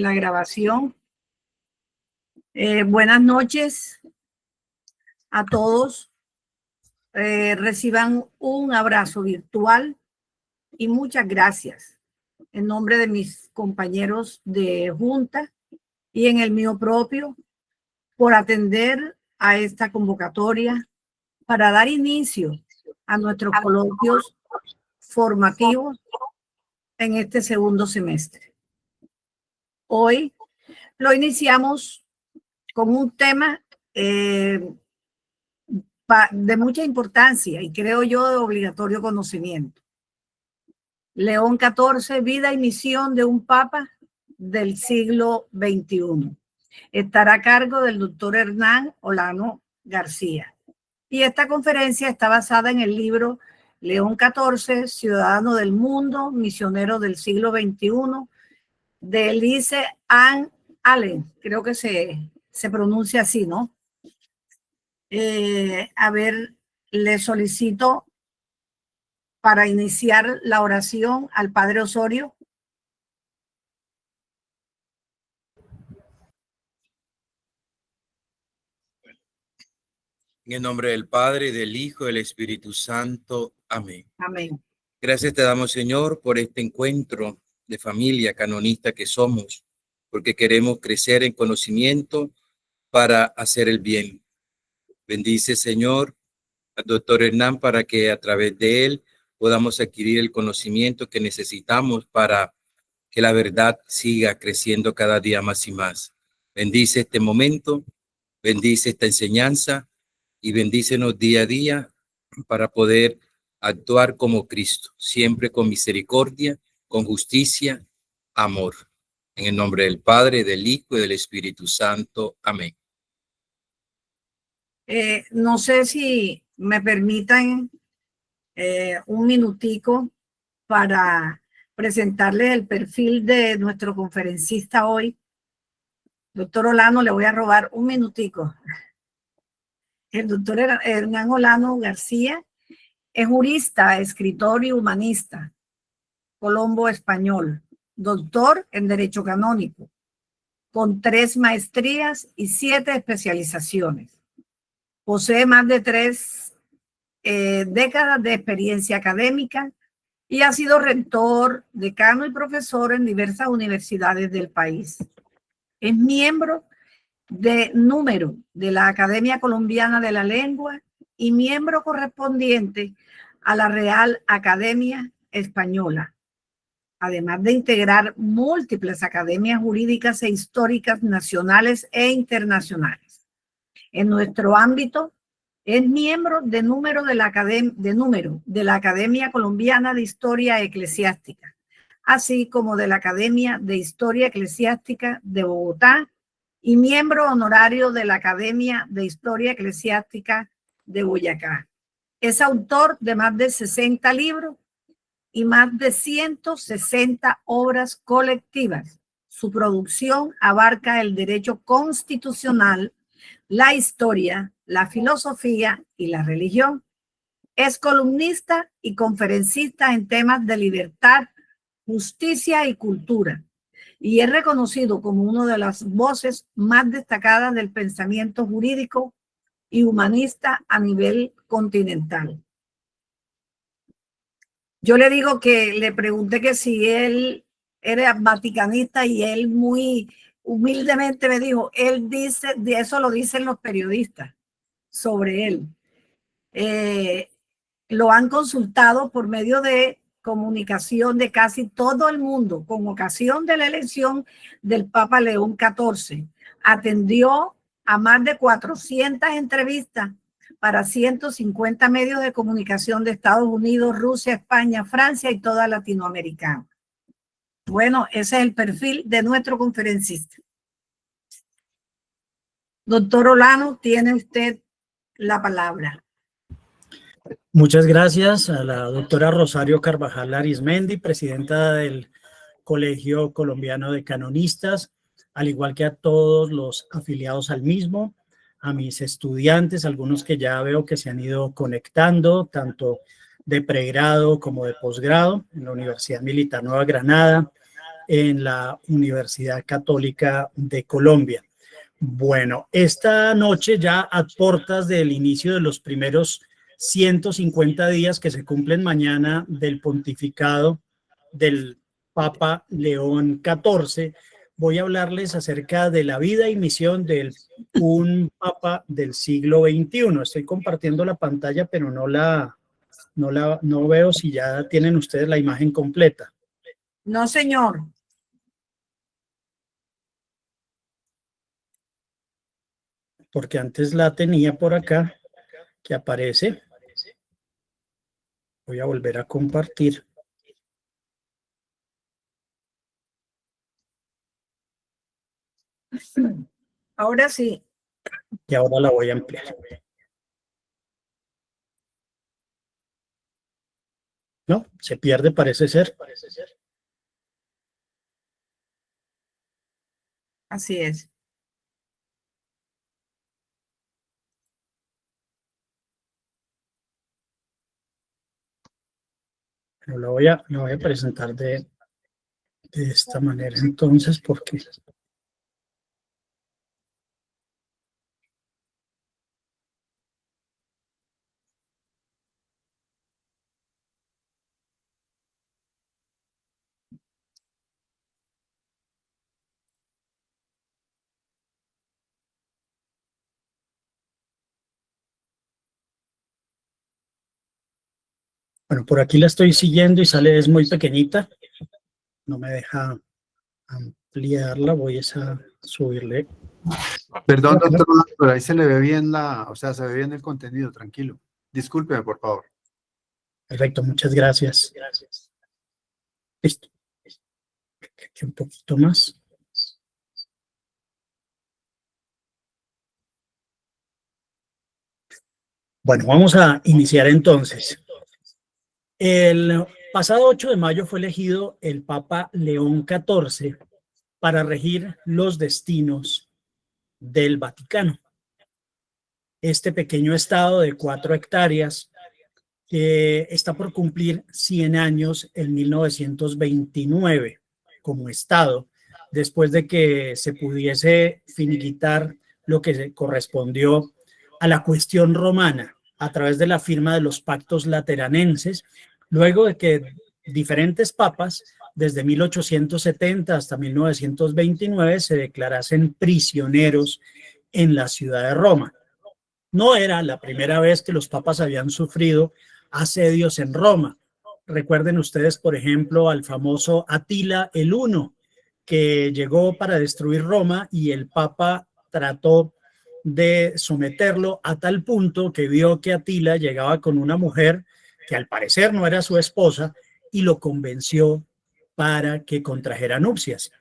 La grabación. Buenas noches a todos. Reciban un abrazo virtual y muchas gracias en nombre de mis compañeros de junta y en el mío propio por atender a esta convocatoria para dar inicio a nuestros coloquios formativos en este segundo semestre. Hoy lo iniciamos con un tema de mucha importancia y creo yo de obligatorio conocimiento. León XIV, vida y misión de un papa del siglo XXI. Estará a cargo del doctor Hernán Olano García. Y esta conferencia está basada en el libro León XIV, Ciudadano del Mundo, Misionero del siglo XXI, de Elise Ann Allen. Creo que se pronuncia así, ¿no? A ver, le solicito para iniciar la oración al Padre Osorio. En el nombre del Padre, del Hijo y del Espíritu Santo. Amén. Amén. Gracias te damos, Señor, por este encuentro de familia canonista que somos, porque queremos crecer en conocimiento para hacer el bien. Bendice, Señor, al doctor Hernán para que a través de él podamos adquirir el conocimiento que necesitamos para que la verdad siga creciendo cada día más y más. Bendice este momento, bendice esta enseñanza y bendícenos día a día para poder actuar como Cristo, siempre con misericordia, con justicia, amor. En el nombre del Padre, del Hijo y del Espíritu Santo. Amén. No sé si me permitan un minutico para presentarles el perfil de nuestro conferencista hoy. Doctor Olano, le voy a robar un minutico. El doctor Hernán Olano García es jurista, escritor y humanista, colombo español, doctor en Derecho Canónico, con 3 maestrías y 7 especializaciones. Posee más de 3 décadas de experiencia académica y ha sido rector, decano y profesor en diversas universidades del país. Es miembro de número de la Academia Colombiana de la Lengua y miembro correspondiente a la Real Academia Española, además de integrar múltiples academias jurídicas e históricas nacionales e internacionales. En nuestro ámbito, es miembro de número de la Academia Colombiana de Historia Eclesiástica, así como de la Academia de Historia Eclesiástica de Bogotá y miembro honorario de la Academia de Historia Eclesiástica de Boyacá. Es autor de más de 60 libros y más de 160 obras colectivas. Su producción abarca el derecho constitucional, la historia, la filosofía y la religión. Es columnista y conferencista en temas de libertad, justicia y cultura, y es reconocido como una de las voces más destacadas del pensamiento jurídico y humanista a nivel continental. Yo le digo que le pregunté que si él era vaticanista y él muy humildemente me dijo, él dice, de eso lo dicen los periodistas sobre él. Lo han consultado por medio de comunicación de casi todo el mundo con ocasión de la elección del Papa León XIV. Atendió a más de 400 entrevistas para 150 medios de comunicación de Estados Unidos, Rusia, España, Francia y toda Latinoamérica. Bueno, ese es el perfil de nuestro conferencista. Doctor Olano, tiene usted la palabra. Muchas gracias a la doctora Rosario Carvajal Arismendi, presidenta del Colegio Colombiano de Canonistas, al igual que a todos los afiliados al mismo, a mis estudiantes, algunos que ya veo que se han ido conectando, tanto de pregrado como de posgrado en la Universidad Militar Nueva Granada, en la Universidad Católica de Colombia. Bueno, esta noche ya a puertas del inicio de los primeros 150 días que se cumplen mañana del pontificado del Papa León XIV, voy a hablarles acerca de la vida y misión de un Papa del siglo XXI. Estoy compartiendo la pantalla, pero no veo si ya tienen ustedes la imagen completa. No, señor. Porque antes la tenía por acá, que aparece. Voy a volver a compartir. Ahora sí. Y ahora la voy a ampliar. No, se pierde, parece ser. Así es. Pero la voy a presentar de esta manera. Entonces, ¿por qué? Bueno, por aquí la estoy siguiendo y sale, es muy pequeñita. No me deja ampliarla. Voy a subirle. Perdón, doctor, pero ahí se le ve bien se ve bien el contenido, tranquilo. Discúlpeme, por favor. Perfecto, muchas gracias. Listo. Aquí un poquito más. Bueno, vamos a iniciar entonces. El pasado 8 de mayo fue elegido el Papa León XIV para regir los destinos del Vaticano. Este pequeño estado de 4 hectáreas que está por cumplir 100 años en 1929 como estado, después de que se pudiese finiquitar lo que correspondió a la cuestión romana a través de la firma de los pactos lateranenses, luego de que diferentes papas, desde 1870 hasta 1929, se declarasen prisioneros en la ciudad de Roma. No era la primera vez que los papas habían sufrido asedios en Roma. Recuerden ustedes, por ejemplo, al famoso Atila el Huno, que llegó para destruir Roma y el papa trató de someterlo a tal punto que vio que Atila llegaba con una mujer que al parecer no era su esposa y lo convenció para que contrajera nupcias.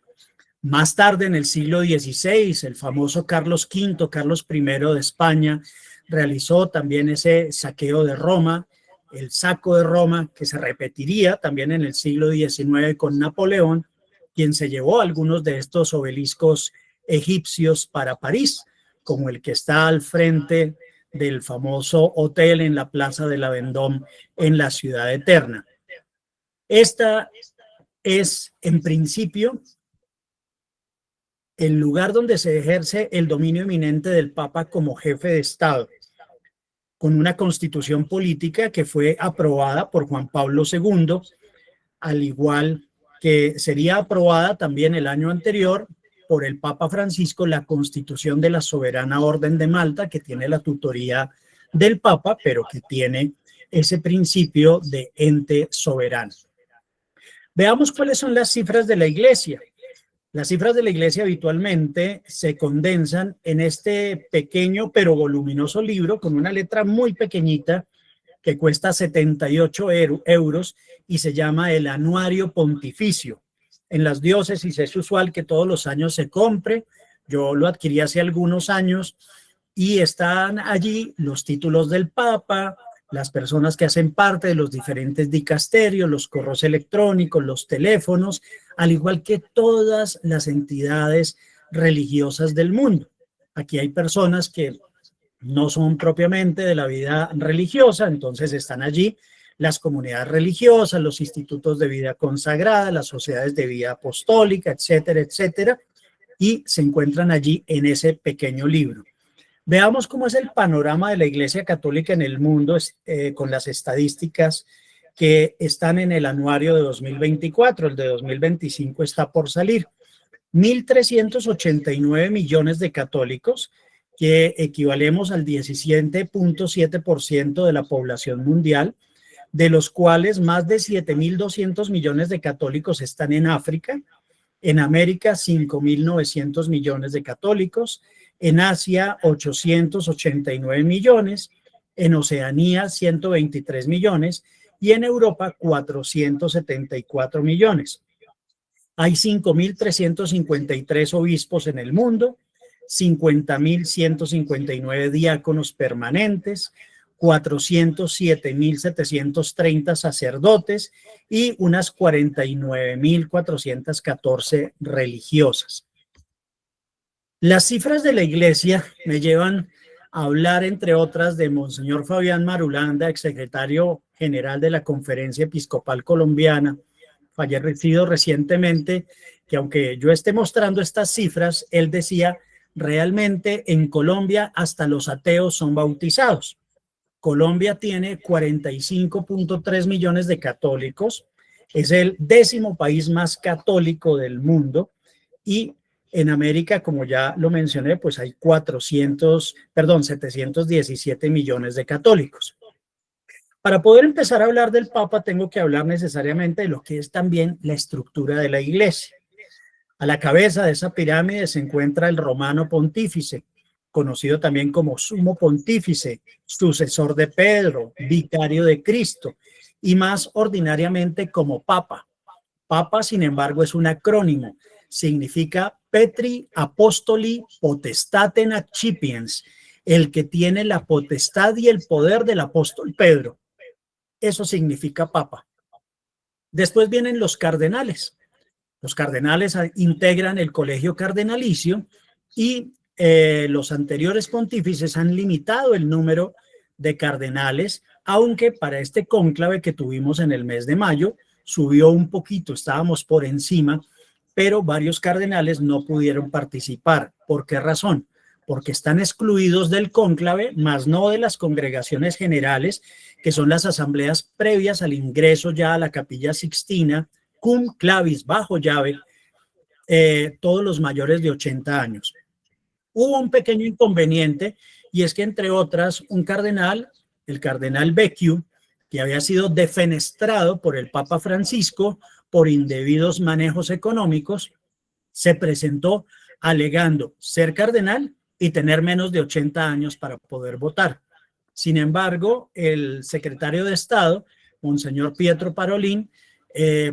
Más tarde, en el siglo XVI, el famoso Carlos V, Carlos I de España, realizó también ese saqueo de Roma, el saco de Roma, que se repetiría también en el siglo XIX con Napoleón, quien se llevó algunos de estos obeliscos egipcios para París, como el que está al frente del famoso hotel en la Plaza de la Vendôme en la Ciudad Eterna. Esta es, en principio, el lugar donde se ejerce el dominio eminente del Papa como jefe de Estado, con una constitución política que fue aprobada por Juan Pablo II, al igual que sería aprobada también el año anterior por el Papa Francisco la Constitución de la Soberana Orden de Malta, que tiene la tutoría del Papa, pero que tiene ese principio de ente soberano. Veamos cuáles son las cifras de la Iglesia. Las cifras de la Iglesia habitualmente se condensan en este pequeño pero voluminoso libro con una letra muy pequeñita que cuesta 78 euros y se llama el Anuario Pontificio. En las diócesis es usual que todos los años se compre. Yo lo adquirí hace algunos años y están allí los títulos del Papa, las personas que hacen parte de los diferentes dicasterios, los correos electrónicos, los teléfonos, al igual que todas las entidades religiosas del mundo. Aquí hay personas que no son propiamente de la vida religiosa, entonces están allí, las comunidades religiosas, los institutos de vida consagrada, las sociedades de vida apostólica, etcétera, etcétera, y se encuentran allí en ese pequeño libro. Veamos cómo es el panorama de la Iglesia Católica en el mundo con las estadísticas que están en el anuario de 2024, el de 2025 está por salir. 1.389 millones de católicos, que equivalemos al 17.7% de la población mundial, de los cuales más de 7.200 millones de católicos están en África, en América 5.900 millones de católicos, en Asia 889 millones, en Oceanía 123 millones y en Europa 474 millones. Hay 5.353 obispos en el mundo, 50.159 diáconos permanentes, 407.730 sacerdotes y unas 49.414 religiosas. Las cifras de la Iglesia me llevan a hablar, entre otras, de Monseñor Fabián Marulanda, exsecretario general de la Conferencia Episcopal Colombiana, fallecido recientemente, que aunque yo esté mostrando estas cifras, él decía, realmente en Colombia hasta los ateos son bautizados. Colombia tiene 45.3 millones de católicos, es el 10º país más católico del mundo y en América, como ya lo mencioné, pues hay 717 millones de católicos. Para poder empezar a hablar del Papa, tengo que hablar necesariamente de lo que es también la estructura de la Iglesia. A la cabeza de esa pirámide se encuentra el romano pontífice, conocido también como sumo pontífice, sucesor de Pedro, vicario de Cristo y más ordinariamente como Papa. Papa, sin embargo, es un acrónimo. Significa Petri Apostoli Potestatem Accipiens, el que tiene la potestad y el poder del apóstol Pedro. Eso significa Papa. Después vienen los cardenales. Los cardenales integran el colegio cardenalicio y los anteriores pontífices han limitado el número de cardenales, aunque para este cónclave que tuvimos en el mes de mayo subió un poquito, estábamos por encima, pero varios cardenales no pudieron participar. ¿Por qué razón? Porque están excluidos del cónclave, más no de las congregaciones generales, que son las asambleas previas al ingreso ya a la Capilla Sixtina, cum clavis, bajo llave, todos los mayores de 80 años. Hubo un pequeño inconveniente y es que, entre otras, un cardenal, el cardenal Becciu, que había sido defenestrado por el Papa Francisco por indebidos manejos económicos, se presentó alegando ser cardenal y tener menos de 80 años para poder votar. Sin embargo, el secretario de Estado, Monseñor Pietro Parolin,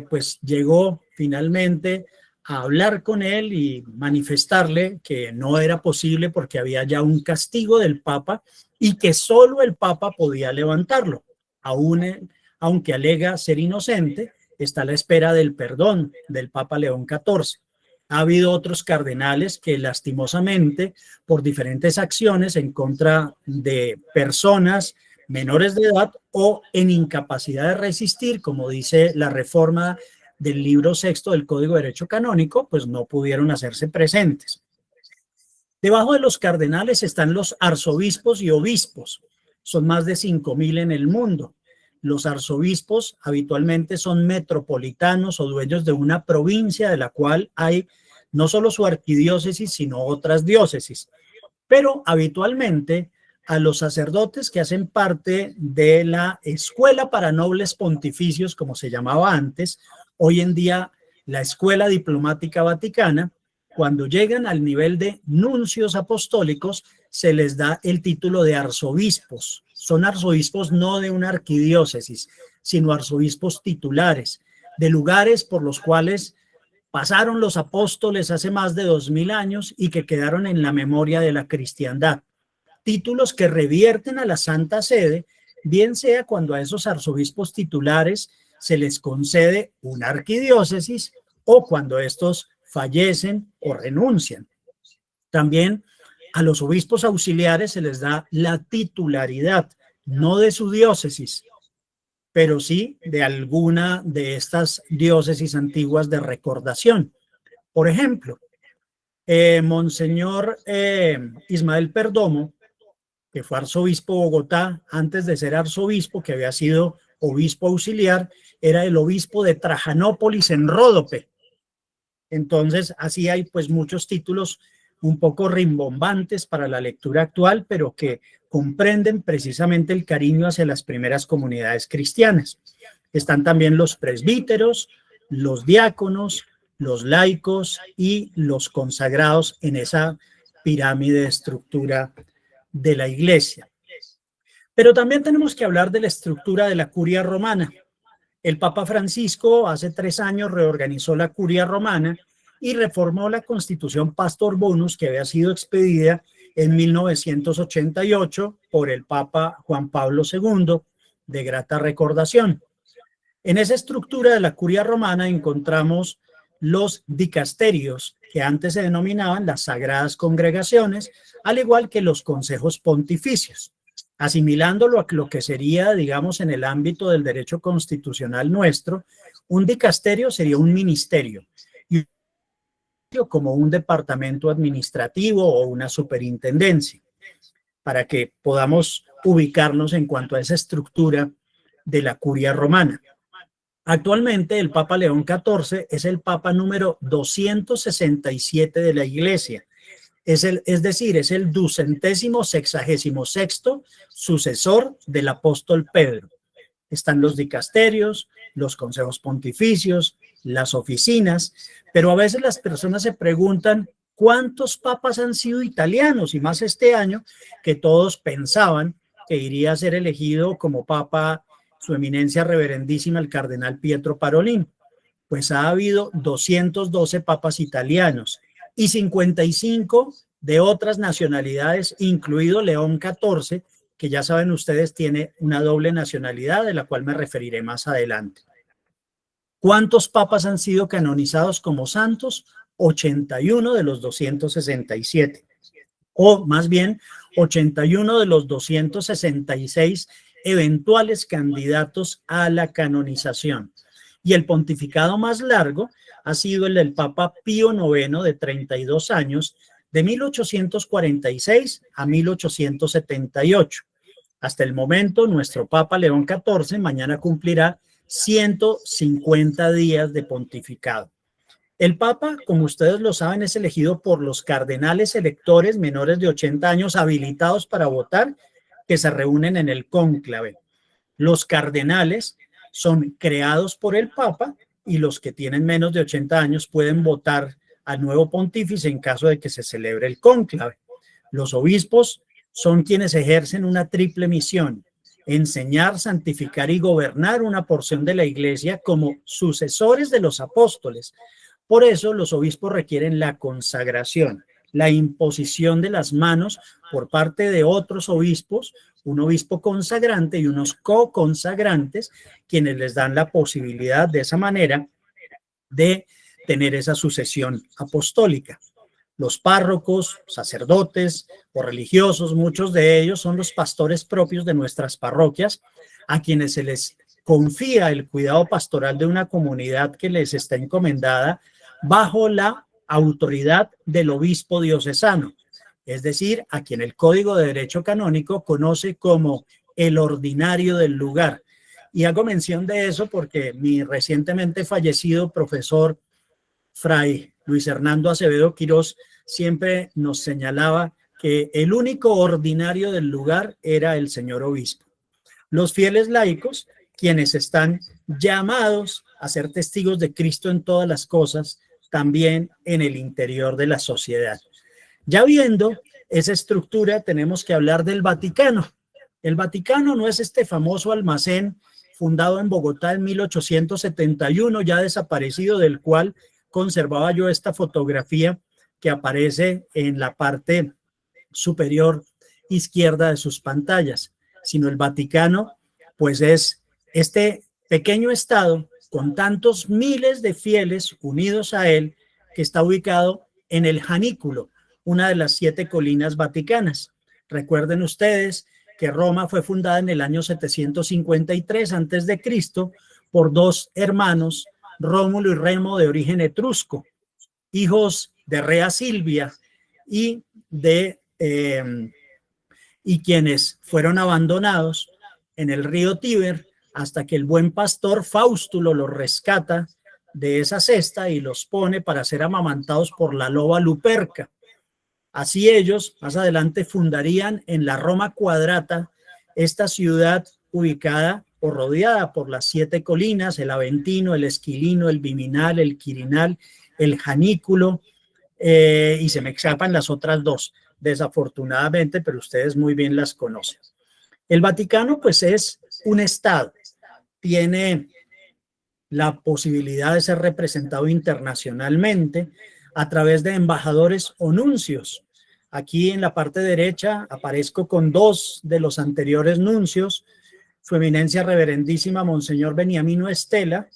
pues llegó finalmente a hablar con él y manifestarle que no era posible porque había ya un castigo del Papa y que solo el Papa podía levantarlo. Aunque alega ser inocente, está a la espera del perdón del Papa León XIV. Ha habido otros cardenales que lastimosamente, por diferentes acciones en contra de personas menores de edad o en incapacidad de resistir, como dice la reforma del libro sexto del Código de Derecho Canónico, pues no pudieron hacerse presentes. Debajo de los cardenales están los arzobispos y obispos. Son más de 5.000 en el mundo. Los arzobispos habitualmente son metropolitanos o dueños de una provincia de la cual hay no solo su arquidiócesis, sino otras diócesis. Pero habitualmente a los sacerdotes que hacen parte de la escuela para nobles pontificios, como se llamaba antes, hoy en día la Escuela Diplomática Vaticana, cuando llegan al nivel de nuncios apostólicos, se les da el título de arzobispos. Son arzobispos no de una arquidiócesis, sino arzobispos titulares, de lugares por los cuales pasaron los apóstoles hace más de 2000 años y que quedaron en la memoria de la cristiandad. Títulos que revierten a la Santa Sede, bien sea cuando a esos arzobispos titulares se les concede una arquidiócesis o cuando estos fallecen o renuncian. También a los obispos auxiliares se les da la titularidad, no de su diócesis, pero sí de alguna de estas diócesis antiguas de recordación. Por ejemplo, Monseñor Ismael Perdomo, que fue arzobispo de Bogotá, antes de ser arzobispo, que había sido obispo auxiliar, era el obispo de Trajanópolis en Ródope. Entonces, así hay pues muchos títulos un poco rimbombantes para la lectura actual, pero que comprenden precisamente el cariño hacia las primeras comunidades cristianas. Están también los presbíteros, los diáconos, los laicos y los consagrados en esa pirámide de estructura de la iglesia. Pero también tenemos que hablar de la estructura de la curia romana. El Papa Francisco hace 3 años reorganizó la curia romana y reformó la Constitución Pastor Bonus, que había sido expedida en 1988 por el Papa Juan Pablo II, de grata recordación. En esa estructura de la curia romana encontramos los dicasterios, que antes se denominaban las sagradas congregaciones, al igual que los consejos pontificios, asimilándolo a lo que sería, digamos, en el ámbito del derecho constitucional nuestro, un dicasterio sería un ministerio y como un departamento administrativo o una superintendencia, para que podamos ubicarnos en cuanto a esa estructura de la curia romana. Actualmente el Papa León XIV es el Papa número 267 de la Iglesia. Es decir, es el 266º sucesor del apóstol Pedro. Están los dicasterios, los consejos pontificios, las oficinas, pero a veces las personas se preguntan cuántos papas han sido italianos, y más este año que todos pensaban que iría a ser elegido como papa su eminencia reverendísima el cardenal Pietro Parolin. Pues ha habido 212 papas italianos y 55 de otras nacionalidades, incluido León XIV, que ya saben ustedes tiene una doble nacionalidad, de la cual me referiré más adelante. ¿Cuántos papas han sido canonizados como santos? 81 de los 267, o más bien 81 de los 266 eventuales candidatos a la canonización. Y el pontificado más largo ha sido el del Papa Pío IX, de 32 años, de 1846 a 1878. Hasta el momento, nuestro Papa León XIV mañana cumplirá 150 días de pontificado. El Papa, como ustedes lo saben, es elegido por los cardenales electores menores de 80 años habilitados para votar, que se reúnen en el cónclave. Los cardenales son creados por el Papa y los que tienen menos de 80 años pueden votar al nuevo pontífice en caso de que se celebre el cónclave. Los obispos son quienes ejercen una triple misión: enseñar, santificar y gobernar una porción de la iglesia como sucesores de los apóstoles. Por eso los obispos requieren la consagración, la imposición de las manos por parte de otros obispos, un obispo consagrante y unos co-consagrantes, quienes les dan la posibilidad de esa manera de tener esa sucesión apostólica. Los párrocos, sacerdotes o religiosos, muchos de ellos son los pastores propios de nuestras parroquias, a quienes se les confía el cuidado pastoral de una comunidad que les está encomendada bajo la autoridad del obispo diocesano, es decir, a quien el Código de Derecho Canónico conoce como el ordinario del lugar. Y hago mención de eso porque mi recientemente fallecido profesor Fray Luis Hernando Acevedo Quirós siempre nos señalaba que el único ordinario del lugar era el señor obispo. Los fieles laicos, quienes están llamados a ser testigos de Cristo en todas las cosas, también en el interior de la sociedad. Ya viendo esa estructura, tenemos que hablar del Vaticano. El Vaticano no es este famoso almacén fundado en Bogotá en 1871, ya desaparecido, del cual conservaba yo esta fotografía que aparece en la parte superior izquierda de sus pantallas, sino el Vaticano, pues es este pequeño estado con tantos miles de fieles unidos a él, que está ubicado en el Janículo, una de las 7 colinas vaticanas. Recuerden ustedes que Roma fue fundada en el año 753 a.C. por dos hermanos, Rómulo y Remo, de origen etrusco, hijos de Rea Silvia y quienes fueron abandonados en el río Tíber hasta que el buen pastor Faustulo los rescata de esa cesta y los pone para ser amamantados por la loba Luperca. Así ellos más adelante fundarían en la Roma Quadrata esta ciudad ubicada o rodeada por las 7 colinas, el Aventino, el Esquilino, el Viminal, el Quirinal, el Janículo, y se me escapan las otras 2, desafortunadamente, pero ustedes muy bien las conocen. El Vaticano, pues, es un estado, tiene la posibilidad de ser representado internacionalmente a través de embajadores o nuncios. Aquí en la parte derecha aparezco con 2 de los anteriores nuncios, Su Eminencia Reverendísima Monseñor Beniamino Estela,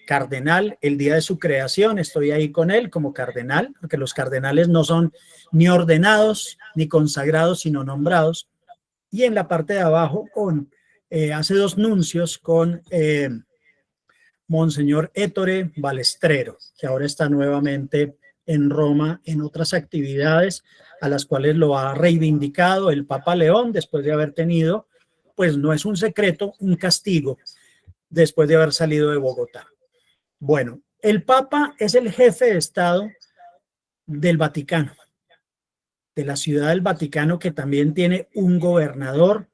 cardenal, el día de su creación, estoy ahí con él como cardenal, porque los cardenales no son ni ordenados ni consagrados, sino nombrados. Y en la parte de abajo, hace 2 nuncios con Monseñor Ettore Balestrero, que ahora está nuevamente en Roma en otras actividades a las cuales lo ha reivindicado el Papa León después de haber tenido, pues no es un secreto, un castigo después de haber salido de Bogotá. Bueno, el Papa es el jefe de Estado del Vaticano, de la Ciudad del Vaticano, que también tiene un gobernador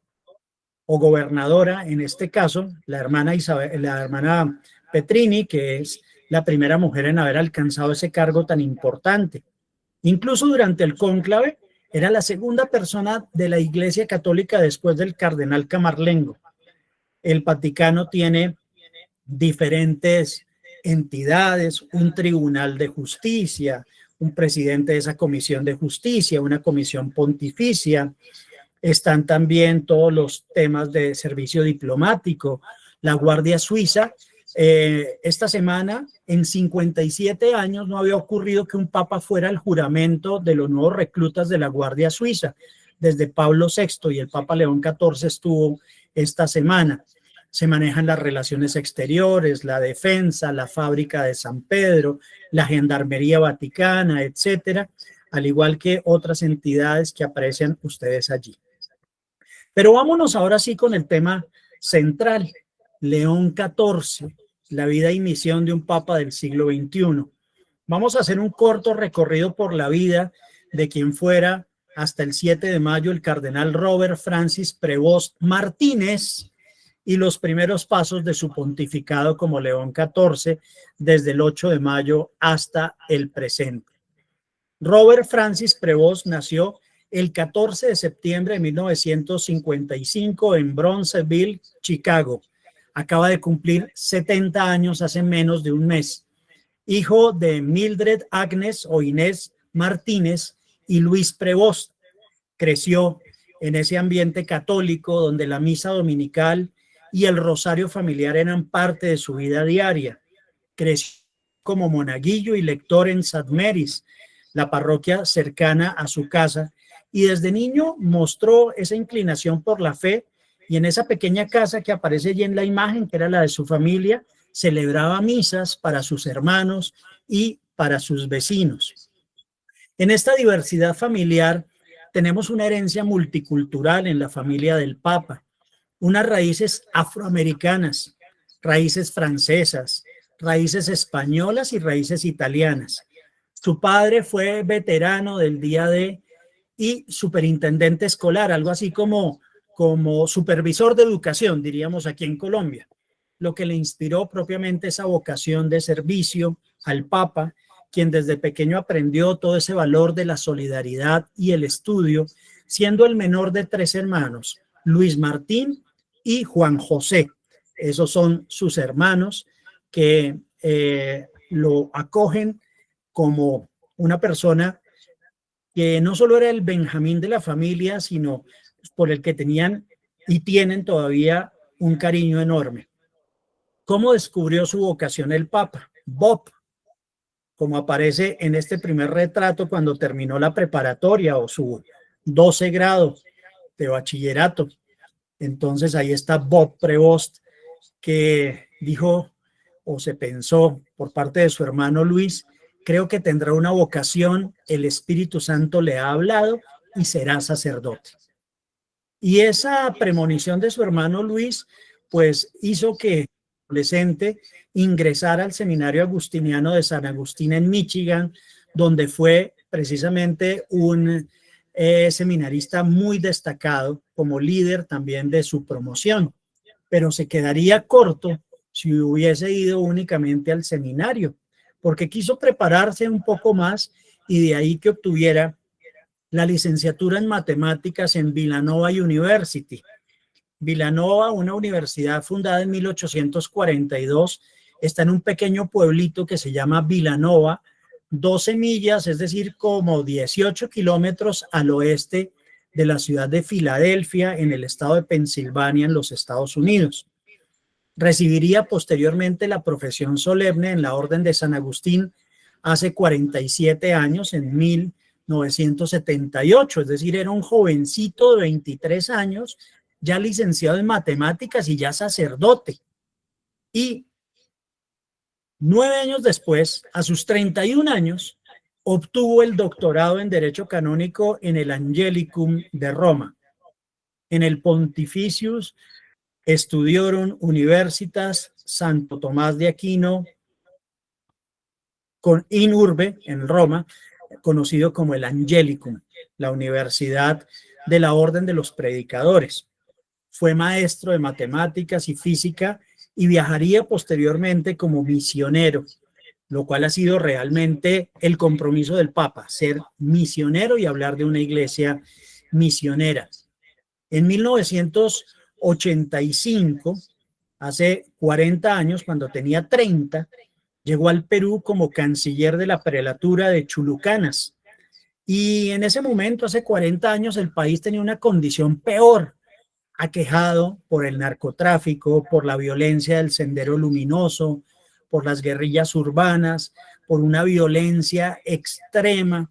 o gobernadora, en este caso, la hermana Petrini, que es la primera mujer en haber alcanzado ese cargo tan importante. Incluso durante el cónclave, era la segunda persona de la Iglesia Católica después del cardenal Camarlengo. El Vaticano tiene diferentes entidades, un tribunal de justicia, un presidente de esa comisión de justicia, una comisión pontificia. Están también todos los temas de servicio diplomático, la Guardia Suiza. Esta semana, en 57 años, no había ocurrido que un papa fuera al juramento de los nuevos reclutas de la Guardia Suiza. Desde Pablo VI y el Papa León XIV estuvo esta semana. Se manejan las relaciones exteriores, la defensa, la fábrica de San Pedro, la Gendarmería Vaticana, etcétera, al igual que otras entidades que aprecian ustedes allí. Pero vámonos ahora sí con el tema central, León XIV, la vida y misión de un papa del siglo XXI. Vamos a hacer un corto recorrido por la vida de quien fuera hasta el 7 de mayo el cardenal Robert Francis Prevost Martínez y los primeros pasos de su pontificado como León XIV desde el 8 de mayo hasta el presente. Robert Francis Prevost nació el 14 de septiembre de 1955 en Bronzeville, Chicago. Acaba de cumplir 70 años hace menos de un mes. Hijo de Mildred Agnes o Inés Martínez y Luis Prevost. Creció en ese ambiente católico donde la misa dominical y el rosario familiar eran parte de su vida diaria. Creció como monaguillo y lector en St. Mary's, la parroquia cercana a su casa, y desde niño mostró esa inclinación por la fe, y en esa pequeña casa que aparece allí en la imagen, que era la de su familia, celebraba misas para sus hermanos y para sus vecinos. En esta diversidad familiar tenemos una herencia multicultural en la familia del Papa, unas raíces afroamericanas, raíces francesas, raíces españolas y raíces italianas. Su padre fue veterano del día D y superintendente escolar, algo así como supervisor de educación, diríamos aquí en Colombia, lo que le inspiró propiamente esa vocación de servicio al Papa, quien desde pequeño aprendió todo ese valor de la solidaridad y el estudio, siendo el menor de 3 hermanos, Luis Martín y Juan José. Esos son sus hermanos que lo acogen como una persona que no solo era el Benjamín de la familia, sino por el que tenían y tienen todavía un cariño enorme. ¿Cómo descubrió su vocación el Papa? Bob, como aparece en este primer retrato cuando terminó la preparatoria o su 12 grado. de bachillerato. Entonces ahí está Bob Prevost, que dijo o se pensó por parte de su hermano Luis: creo que tendrá una vocación, el Espíritu Santo le ha hablado y será sacerdote. Y esa premonición de su hermano Luis, pues hizo que el adolescente ingresara al seminario agustiniano de San Agustín en Michigan, donde fue precisamente un seminarista muy destacado como líder también de su promoción, pero se quedaría corto si hubiese ido únicamente al seminario, porque quiso prepararse un poco más y de ahí que obtuviera la licenciatura en matemáticas en Villanova University. Villanova, una universidad fundada en 1842, está en un pequeño pueblito que se llama Villanova, 12 millas, es decir, como 18 kilómetros al oeste de la ciudad de Filadelfia, en el estado de Pensilvania, en los Estados Unidos. Recibiría posteriormente la profesión solemne en la Orden de San Agustín hace 47 años, en 1978, es decir, era un jovencito de 23 años, ya licenciado en matemáticas y ya sacerdote. Y 9 años después, a sus 31 años, obtuvo el doctorado en Derecho Canónico en el Angelicum de Roma. En el Pontificius Studiorum Universitas Santo Tomás de Aquino in Urbe, en Roma, conocido como el Angelicum, la Universidad de la Orden de los Predicadores. Fue maestro de matemáticas y física y viajaría posteriormente como misionero, lo cual ha sido realmente el compromiso del Papa, ser misionero y hablar de una iglesia misionera. En 1985, hace 40 años, cuando tenía 30, llegó al Perú como canciller de la prelatura de Chulucanas. Y en ese momento, hace 40 años, el país tenía una condición peor, aquejado por el narcotráfico, por la violencia del Sendero Luminoso, por las guerrillas urbanas, por una violencia extrema.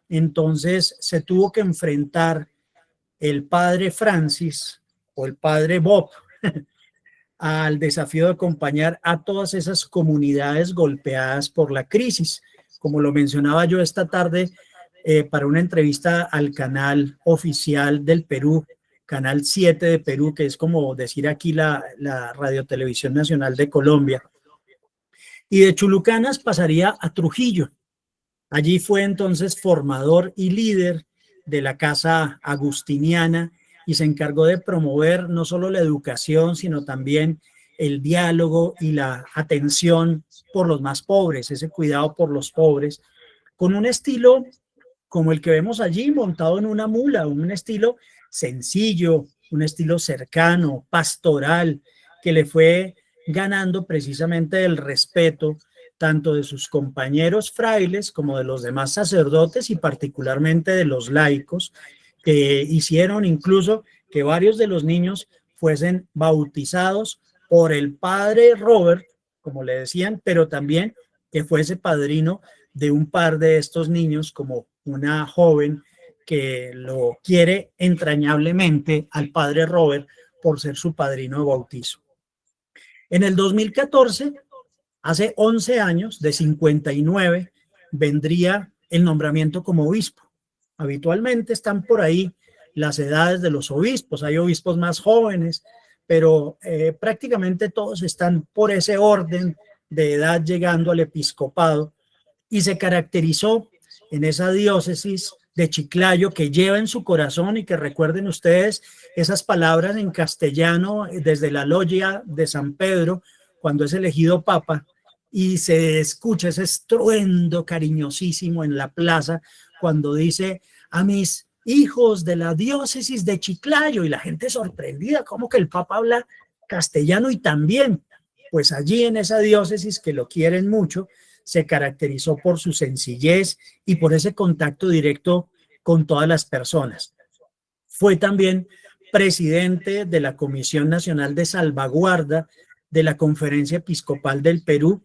Entonces se tuvo que enfrentar el padre Francis o el padre Bob al desafío de acompañar a todas esas comunidades golpeadas por la crisis. Como lo mencionaba yo esta tarde para una entrevista al canal oficial del Perú, Canal 7 de Perú, que es como decir aquí la Radiotelevisión Nacional de Colombia. Y de Chulucanas pasaría a Trujillo. Allí fue entonces formador y líder de la Casa Agustiniana y se encargó de promover no solo la educación, sino también el diálogo y la atención por los más pobres, ese cuidado por los pobres, con un estilo como el que vemos allí, montado en una mula, un estilo sencillo, un estilo cercano, pastoral, que le fue ganando precisamente el respeto tanto de sus compañeros frailes como de los demás sacerdotes y particularmente de los laicos, que hicieron incluso que varios de los niños fuesen bautizados por el padre Robert, como le decían, pero también que fuese padrino de un par de estos niños, como una joven que lo quiere entrañablemente al padre Robert por ser su padrino de bautizo. En el 2014, hace 11 años, de 59, vendría el nombramiento como obispo. Habitualmente están por ahí las edades de los obispos, hay obispos más jóvenes, pero prácticamente todos están por ese orden de edad llegando al episcopado, y se caracterizó en esa diócesis de Chiclayo, que lleva en su corazón, y que recuerden ustedes esas palabras en castellano desde la logia de San Pedro cuando es elegido papa, y se escucha ese estruendo cariñosísimo en la plaza cuando dice: a mis hijos de la diócesis de Chiclayo, y la gente sorprendida, ¿cómo que el papa habla castellano? Y también, pues allí en esa diócesis, que lo quieren mucho, se caracterizó por su sencillez y por ese contacto directo con todas las personas. Fue también presidente de la Comisión Nacional de Salvaguarda de la Conferencia Episcopal del Perú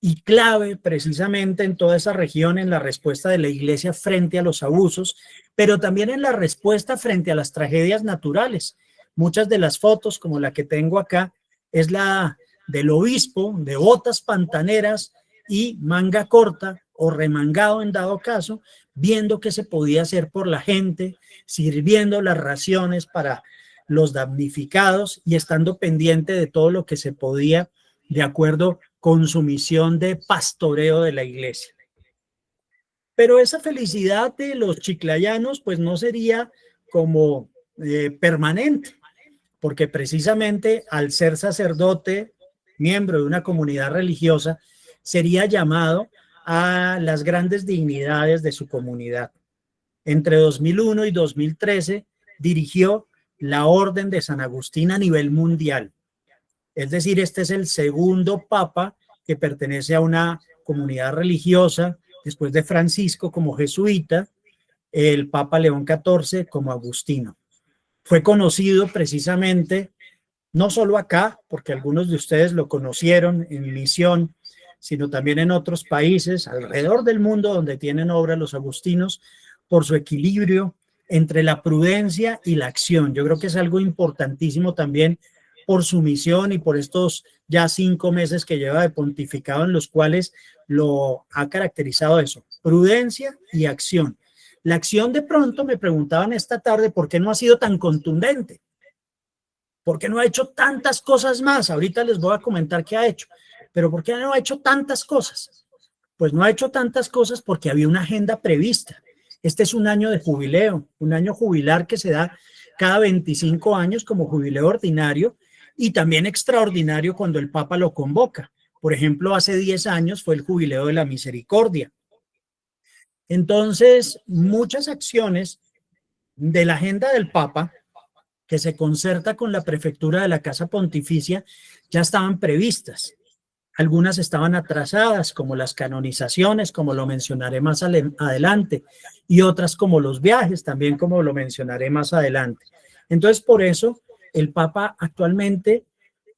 y clave precisamente en toda esa región en la respuesta de la Iglesia frente a los abusos, pero también en la respuesta frente a las tragedias naturales. Muchas de las fotos, como la que tengo acá, es la del obispo de botas pantaneras y manga corta o remangado en dado caso, viendo qué se podía hacer por la gente, sirviendo las raciones para los damnificados y estando pendiente de todo lo que se podía de acuerdo con su misión de pastoreo de la iglesia. Pero esa felicidad de los chiclayanos pues no sería como permanente, porque precisamente al ser sacerdote, miembro de una comunidad religiosa, sería llamado a las grandes dignidades de su comunidad. Entre 2001 y 2013 dirigió la Orden de San Agustín a nivel mundial. Es decir, este es el segundo papa que pertenece a una comunidad religiosa, después de Francisco como jesuita, el Papa León XIV como agustino. Fue conocido precisamente, no solo acá, porque algunos de ustedes lo conocieron en misión, sino también en otros países alrededor del mundo donde tienen obra los agustinos, por su equilibrio entre la prudencia y la acción. Yo creo que es algo importantísimo también por su misión y por estos ya 5 meses que lleva de pontificado en los cuales lo ha caracterizado eso, prudencia y acción. La acción de pronto me preguntaban esta tarde por qué no ha sido tan contundente, por qué no ha hecho tantas cosas más. Ahorita les voy a comentar qué ha hecho, pero ¿por qué no ha hecho tantas cosas? Pues no ha hecho tantas cosas porque había una agenda prevista. Este es un año de jubileo, un año jubilar que se da cada 25 años como jubileo ordinario y también extraordinario cuando el Papa lo convoca. Por ejemplo, hace 10 años fue el jubileo de la misericordia. Entonces, muchas acciones de la agenda del Papa que se concerta con la prefectura de la Casa Pontificia ya estaban previstas. Algunas estaban atrasadas, como las canonizaciones, como lo mencionaré más adelante, y otras como los viajes, también como lo mencionaré más adelante. Entonces, por eso, el Papa actualmente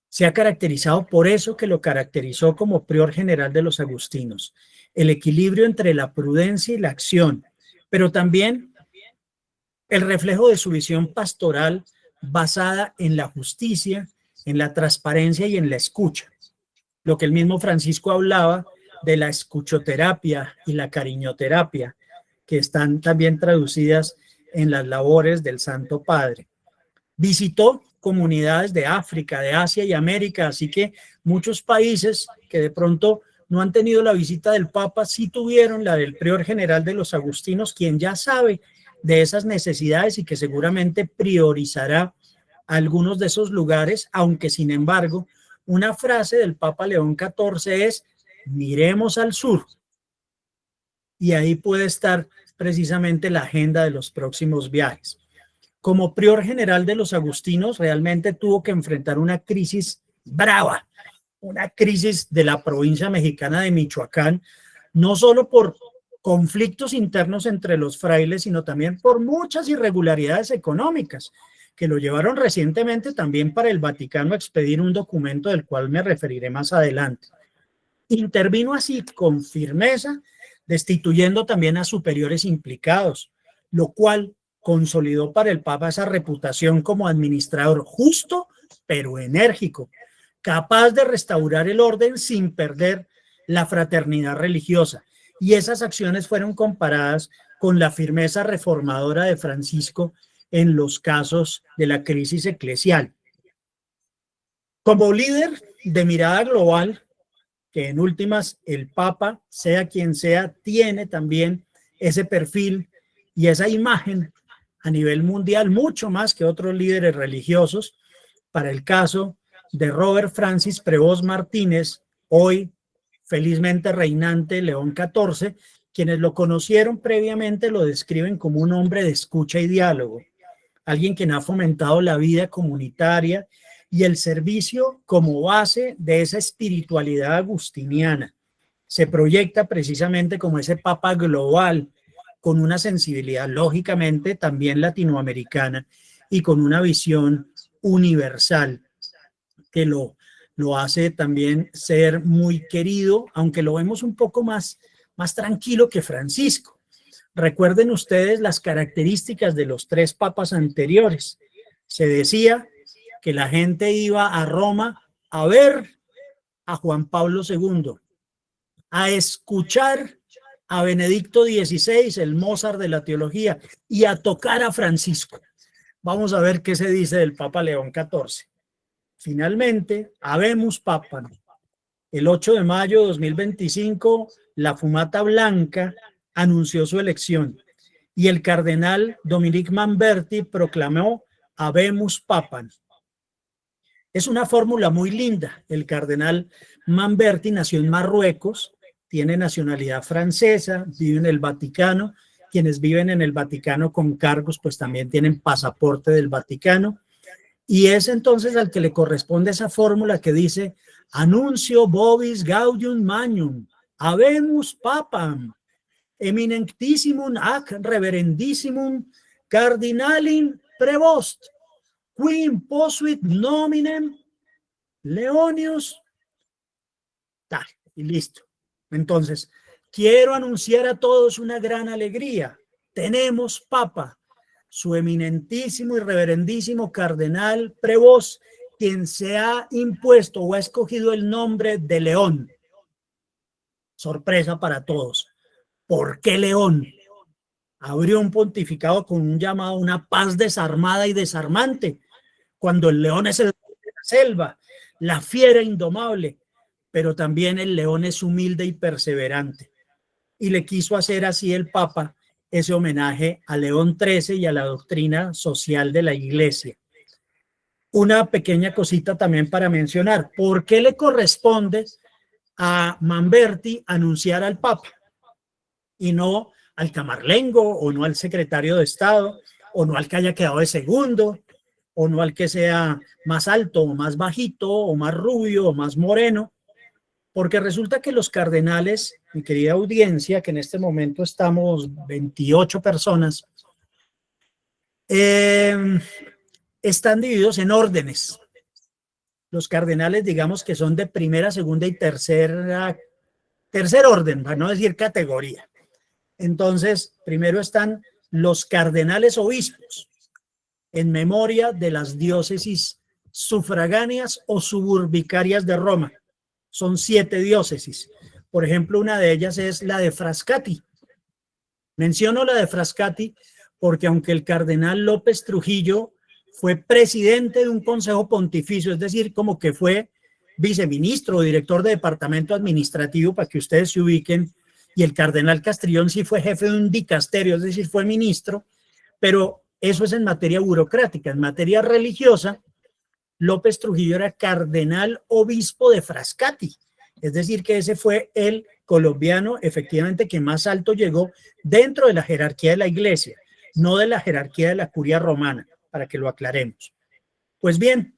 se ha caracterizado por eso que lo caracterizó como prior general de los agustinos, el equilibrio entre la prudencia y la acción, pero también el reflejo de su visión pastoral basada en la justicia, en la transparencia y en la escucha. Lo que el mismo Francisco hablaba de la escuchoterapia y la cariñoterapia, que están también traducidas en las labores del Santo Padre. Visitó comunidades de África, de Asia y América, así que muchos países que de pronto no han tenido la visita del Papa, sí tuvieron la del prior general de los agustinos, quien ya sabe de esas necesidades y que seguramente priorizará algunos de esos lugares, aunque sin embargo, una frase del Papa León XIV es: miremos al sur. Y ahí puede estar precisamente la agenda de los próximos viajes. Como prior general de los agustinos, realmente tuvo que enfrentar una crisis brava, una crisis de la provincia mexicana de Michoacán, no solo por conflictos internos entre los frailes, sino también por muchas irregularidades económicas, que lo llevaron recientemente también para el Vaticano a expedir un documento del cual me referiré más adelante. Intervino así con firmeza, destituyendo también a superiores implicados, lo cual consolidó para el Papa esa reputación como administrador justo, pero enérgico, capaz de restaurar el orden sin perder la fraternidad religiosa. Y esas acciones fueron comparadas con la firmeza reformadora de Francisco en los casos de la crisis eclesial. Como líder de mirada global, que en últimas el Papa, sea quien sea, tiene también ese perfil y esa imagen a nivel mundial, mucho más que otros líderes religiosos. Para el caso de Robert Francis Prevost Martínez, hoy felizmente reinante León XIV, quienes lo conocieron previamente lo describen como un hombre de escucha y diálogo, alguien quien ha fomentado la vida comunitaria y el servicio como base de esa espiritualidad agustiniana. Se proyecta precisamente como ese Papa global, con una sensibilidad lógicamente también latinoamericana y con una visión universal que lo lo hace también ser muy querido, aunque lo vemos un poco más tranquilo que Francisco. Recuerden ustedes las características de los 3 papas anteriores. Se decía que la gente iba a Roma a ver a Juan Pablo II, a escuchar a Benedicto XVI, el Mozart de la teología, y a tocar a Francisco. Vamos a ver qué se dice del Papa León XIV. Finalmente, habemus papam. El 8 de mayo de 2025, la Fumata Blanca anunció su elección y el cardenal Dominique Manberti proclamó habemus papam. Es una fórmula muy linda. El cardenal Manberti nació en Marruecos, tiene nacionalidad francesa, vive en el Vaticano. Quienes viven en el Vaticano con cargos, pues también tienen pasaporte del Vaticano. Y es entonces al que le corresponde esa fórmula que dice Annuncio vobis gaudium magnum, habemus papam, eminentissimum ac reverendissimum cardinalim prevost, quim posuit nominem Leonius, tal, y listo. Entonces, quiero anunciar a todos una gran alegría. Tenemos papa, su eminentísimo y reverendísimo cardenal Prevost, quien se ha impuesto o ha escogido el nombre de León. Sorpresa para todos. ¿Por qué León? Abrió un pontificado con un llamado a una paz desarmada y desarmante, cuando el león es el de la selva, la fiera indomable, pero también el león es humilde y perseverante. Y le quiso hacer así el Papa ese homenaje a León XIII y a la doctrina social de la Iglesia. Una pequeña cosita también para mencionar. ¿Por qué le corresponde a Manberti anunciar al Papa y no al camarlengo o no al secretario de Estado o no al que haya quedado de segundo o no al que sea más alto o más bajito o más rubio o más moreno? Porque resulta que los cardenales, mi querida audiencia, que en este momento estamos 28 personas, están divididos en órdenes. Los cardenales, digamos que son de primera, segunda y tercer orden, para no decir categoría. Entonces, primero están los cardenales obispos, en memoria de las diócesis sufragáneas o suburbicarias de Roma. Son 7 diócesis. Por ejemplo, una de ellas es la de Frascati. Menciono la de Frascati porque aunque el cardenal López Trujillo fue presidente de un consejo pontificio, es decir, como que fue viceministro o director de departamento administrativo, para que ustedes se ubiquen, y el cardenal Castrillón sí fue jefe de un dicasterio, es decir, fue ministro, pero eso es en materia burocrática. En materia religiosa, López Trujillo era cardenal obispo de Frascati, es decir, que ese fue el colombiano efectivamente que más alto llegó dentro de la jerarquía de la iglesia, no de la jerarquía de la curia romana, para que lo aclaremos. Pues bien,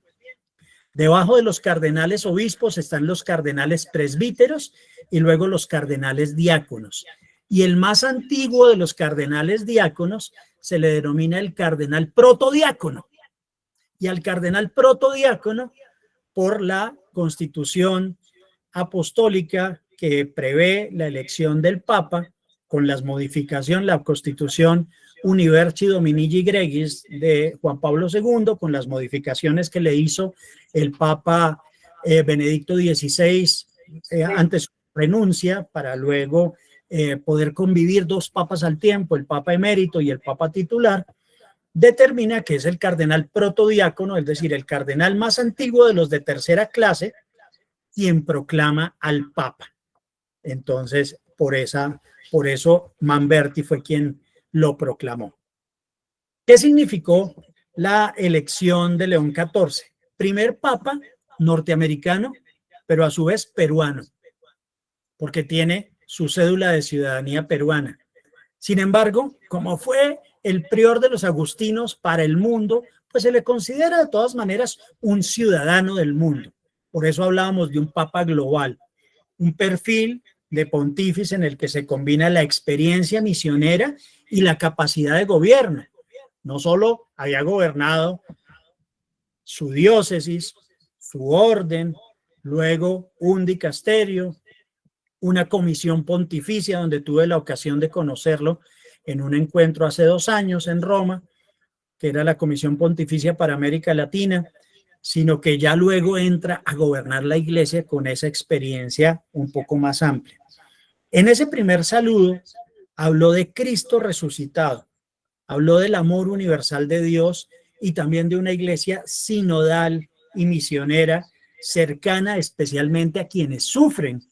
debajo de los cardenales obispos están los cardenales presbíteros y luego los cardenales diáconos. Y el más antiguo de los cardenales diáconos se le denomina el cardenal protodiácono. Y al cardenal protodiácono, por la Constitución apostólica que prevé la elección del Papa, con las modificaciones, la Constitución Universi Dominigi Gregis de Juan Pablo II, con las modificaciones que le hizo el Papa Benedicto XVI ante su renuncia, para luego poder convivir 2 papas al tiempo, el Papa emérito y el Papa titular, determina que es el cardenal protodiácono, es decir, el cardenal más antiguo de los de tercera clase, quien proclama al Papa. Entonces, por eso Manberti fue quien lo proclamó. ¿Qué significó la elección de León XIV? Primer Papa norteamericano, pero a su vez peruano, porque tiene su cédula de ciudadanía peruana. Sin embargo, como fue el prior de los agustinos para el mundo, pues se le considera de todas maneras un ciudadano del mundo. Por eso hablábamos de un papa global, un perfil de pontífice en el que se combina la experiencia misionera y la capacidad de gobierno. No solo había gobernado su diócesis, su orden, luego un dicasterio, una comisión pontificia donde tuve la ocasión de conocerlo en un encuentro hace 2 años en Roma, que era la Comisión Pontificia para América Latina, sino que ya luego entra a gobernar la iglesia con esa experiencia un poco más amplia. En ese primer saludo habló de Cristo resucitado, habló del amor universal de Dios y también de una iglesia sinodal y misionera cercana especialmente a quienes sufren.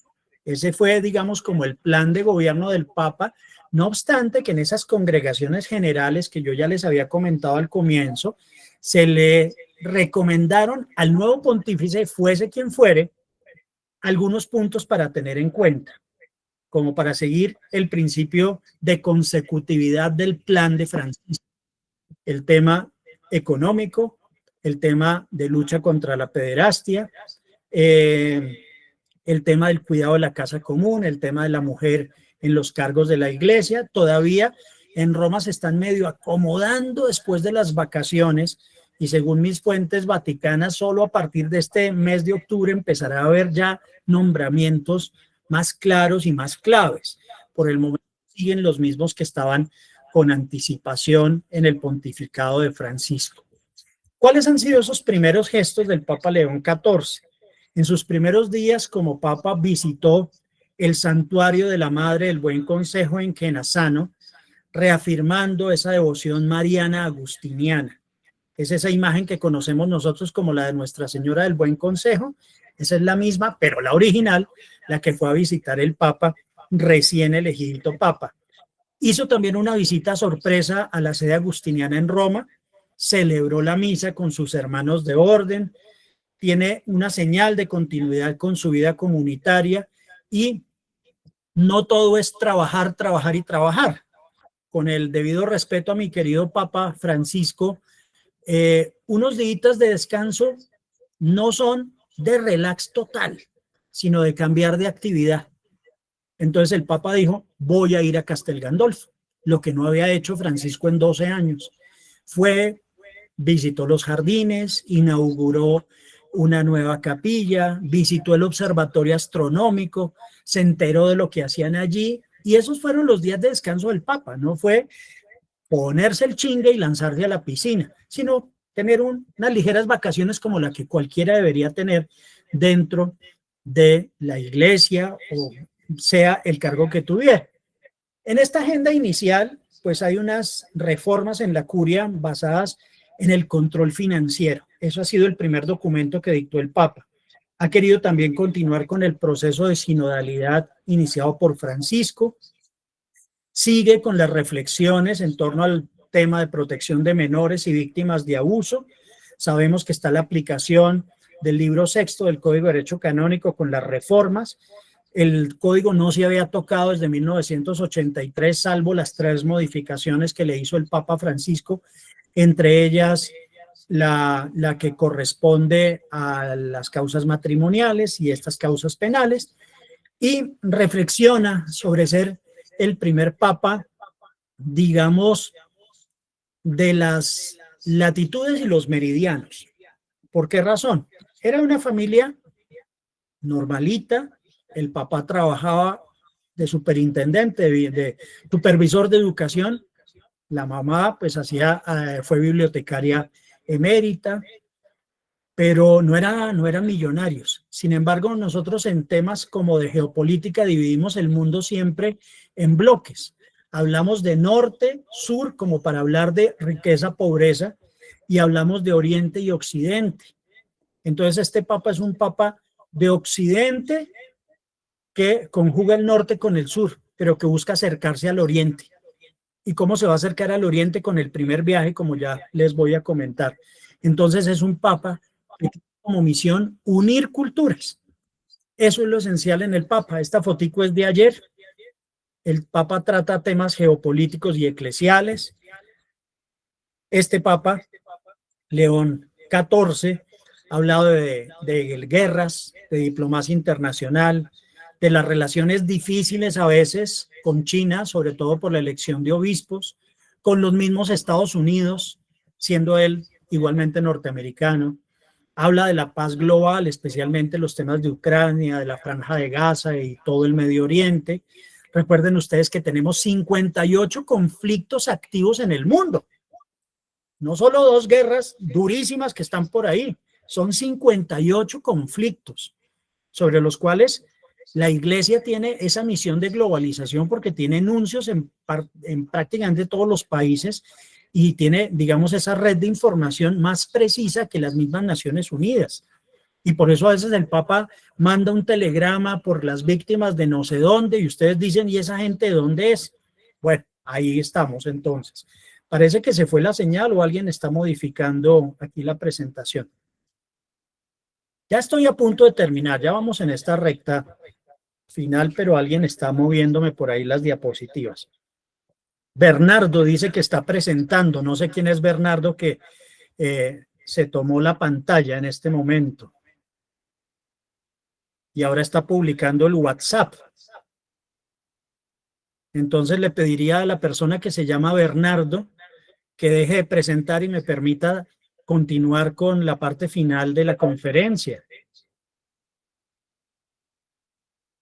Ese fue, digamos, como el plan de gobierno del Papa, no obstante que en esas congregaciones generales que yo ya les había comentado al comienzo, se le recomendaron al nuevo pontífice, fuese quien fuere, algunos puntos para tener en cuenta, como para seguir el principio de consecutividad del plan de Francisco. El tema económico, el tema de lucha contra la pederastia, el tema del cuidado de la casa común, el tema de la mujer en los cargos de la iglesia. Todavía en Roma se están medio acomodando después de las vacaciones y según mis fuentes vaticanas, solo a partir de este mes de octubre empezará a haber ya nombramientos más claros y más claves. Por el momento siguen los mismos que estaban con anticipación en el pontificado de Francisco. ¿Cuáles han sido esos primeros gestos del Papa León XIV? En sus primeros días como Papa visitó el santuario de la Madre del Buen Consejo en Chenazzano, reafirmando esa devoción mariana agustiniana. Es esa imagen que conocemos nosotros como la de Nuestra Señora del Buen Consejo. Esa es la misma, pero la original, la que fue a visitar el Papa recién elegido Papa. Hizo también una visita sorpresa a la sede agustiniana en Roma, celebró la misa con sus hermanos de orden, tiene una señal de continuidad con su vida comunitaria y no todo es trabajar, trabajar y trabajar. Con el debido respeto a mi querido Papa Francisco, unos días de descanso no son de relax total, sino de cambiar de actividad. Entonces el Papa dijo, voy a ir a Castel Gandolfo, lo que no había hecho Francisco en 12 años. Visitó los jardines, inauguró una nueva capilla, visitó el observatorio astronómico, se enteró de lo que hacían allí y esos fueron los días de descanso del Papa. No fue ponerse el chingue y lanzarse a la piscina, sino tener unas ligeras vacaciones como la que cualquiera debería tener dentro de la iglesia o sea el cargo que tuviera. En esta agenda inicial, pues hay unas reformas en la curia basadas en el control financiero. Eso ha sido el primer documento que dictó el Papa. Ha querido también continuar con el proceso de sinodalidad iniciado por Francisco. Sigue con las reflexiones en torno al tema de protección de menores y víctimas de abuso. Sabemos que está la aplicación del libro sexto del Código de Derecho Canónico con las reformas. El código no se había tocado desde 1983, salvo las 3 modificaciones que le hizo el Papa Francisco, entre ellas la que corresponde a las causas matrimoniales y estas causas penales, y reflexiona sobre ser el primer Papa, digamos, de las latitudes y los meridianos. ¿Por qué razón? Era una familia normalita. El papá trabajaba de superintendente, de supervisor de educación. La mamá pues fue bibliotecaria emérita, pero no eran millonarios. Sin embargo, nosotros en temas como de geopolítica dividimos el mundo siempre en bloques. Hablamos de norte, sur, como para hablar de riqueza, pobreza, y hablamos de oriente y occidente. Entonces este papa es un papa de occidente que conjuga el norte con el sur, pero que busca acercarse al oriente. ¿Y cómo se va a acercar al oriente? Con el primer viaje, como ya les voy a comentar. Entonces es un papa que tiene como misión unir culturas. Eso es lo esencial en el papa. Esta fotico es de ayer. El papa trata temas geopolíticos y eclesiales. Este papa, León XIV, ha hablado de guerras, de diplomacia internacional, de las relaciones difíciles a veces con China, sobre todo por la elección de obispos, con los mismos Estados Unidos, siendo él igualmente norteamericano. habla de la paz global, especialmente los temas de Ucrania, de la Franja de Gaza y todo el Medio Oriente. Recuerden ustedes que tenemos 58 conflictos activos en el mundo. No solo 2 guerras durísimas que están por ahí, son 58 conflictos sobre los cuales la Iglesia tiene esa misión de globalización porque tiene nuncios en prácticamente todos los países y tiene, digamos, esa red de información más precisa que las mismas Naciones Unidas. Y por eso a veces el Papa manda un telegrama por las víctimas de no sé dónde y ustedes dicen, ¿y esa gente de dónde es? Bueno, ahí estamos entonces. Parece que se fue la señal o alguien está modificando aquí la presentación. Ya estoy a punto de terminar, ya vamos en esta recta final, pero alguien está moviéndome por ahí las diapositivas. Bernardo dice que está presentando, no sé quién es Bernardo que se tomó la pantalla en este momento. Y ahora está publicando el WhatsApp. Entonces le pediría a la persona que se llama Bernardo que deje de presentar y me permita continuar con la parte final de la conferencia.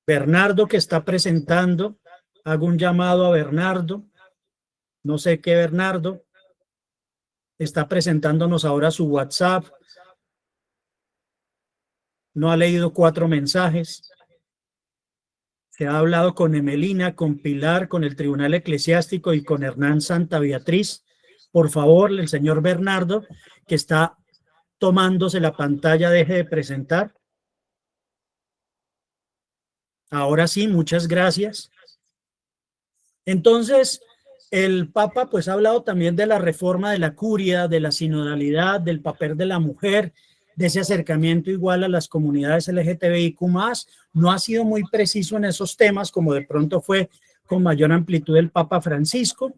Bernardo que está presentando, hago un llamado a Bernardo. No sé qué Bernardo está presentándonos ahora su WhatsApp. No ha leído 4 mensajes. Se ha hablado con Emelina, con Pilar, con el Tribunal Eclesiástico y con Hernán Santa Beatriz. Por favor, el señor Bernardo, que está tomándose la pantalla, deje de presentar. Ahora sí, muchas gracias. Entonces, el Papa pues ha hablado también de la reforma de la curia, de la sinodalidad, del papel de la mujer, de ese acercamiento igual a las comunidades LGTBIQ+. No ha sido muy preciso en esos temas, como de pronto fue con mayor amplitud el Papa Francisco.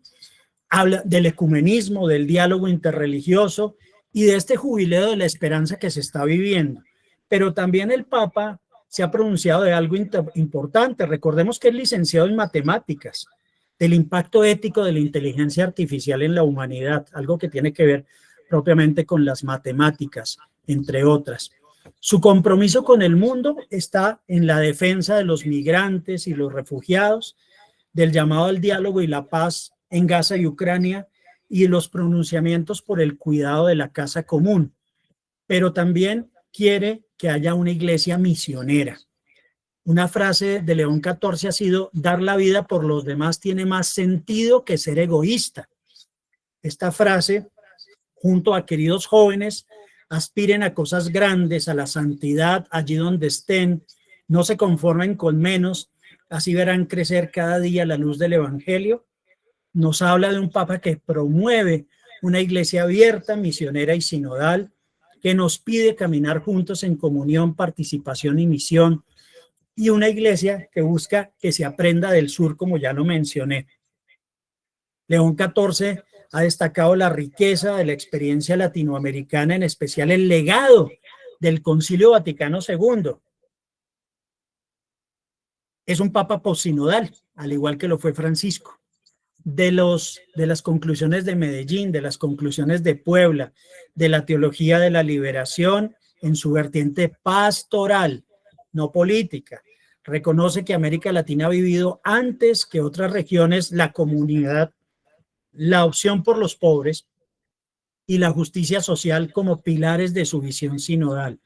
Habla del ecumenismo, del diálogo interreligioso y de este jubileo de la esperanza que se está viviendo. Pero también el Papa se ha pronunciado de algo importante. Recordemos que es licenciado en matemáticas, del impacto ético de la inteligencia artificial en la humanidad, algo que tiene que ver propiamente con las matemáticas, entre otras. Su compromiso con el mundo está en la defensa de los migrantes y los refugiados, del llamado al diálogo y la paz en Gaza y Ucrania y los pronunciamientos por el cuidado de la casa común. Pero también quiere que haya una iglesia misionera. Una frase de León XIV ha sido: dar la vida por los demás tiene más sentido que ser egoísta. Esta frase, junto a queridos jóvenes, aspiren a cosas grandes, a la santidad allí donde estén, no se conformen con menos, así verán crecer cada día la luz del Evangelio. Nos habla de un Papa que promueve una iglesia abierta, misionera y sinodal, que nos pide caminar juntos en comunión, participación y misión, y una iglesia que busca que se aprenda del sur, como ya lo mencioné. León XIV ha destacado la riqueza de la experiencia latinoamericana, en especial el legado del Concilio Vaticano II. Es un papa postsinodal, al igual que lo fue Francisco. De las conclusiones de Medellín, de las conclusiones de Puebla, de la teología de la liberación en su vertiente pastoral, no política. Reconoce que América Latina ha vivido antes que otras regiones la comunidad, la opción por los pobres y la justicia social como pilares de su visión sinodal,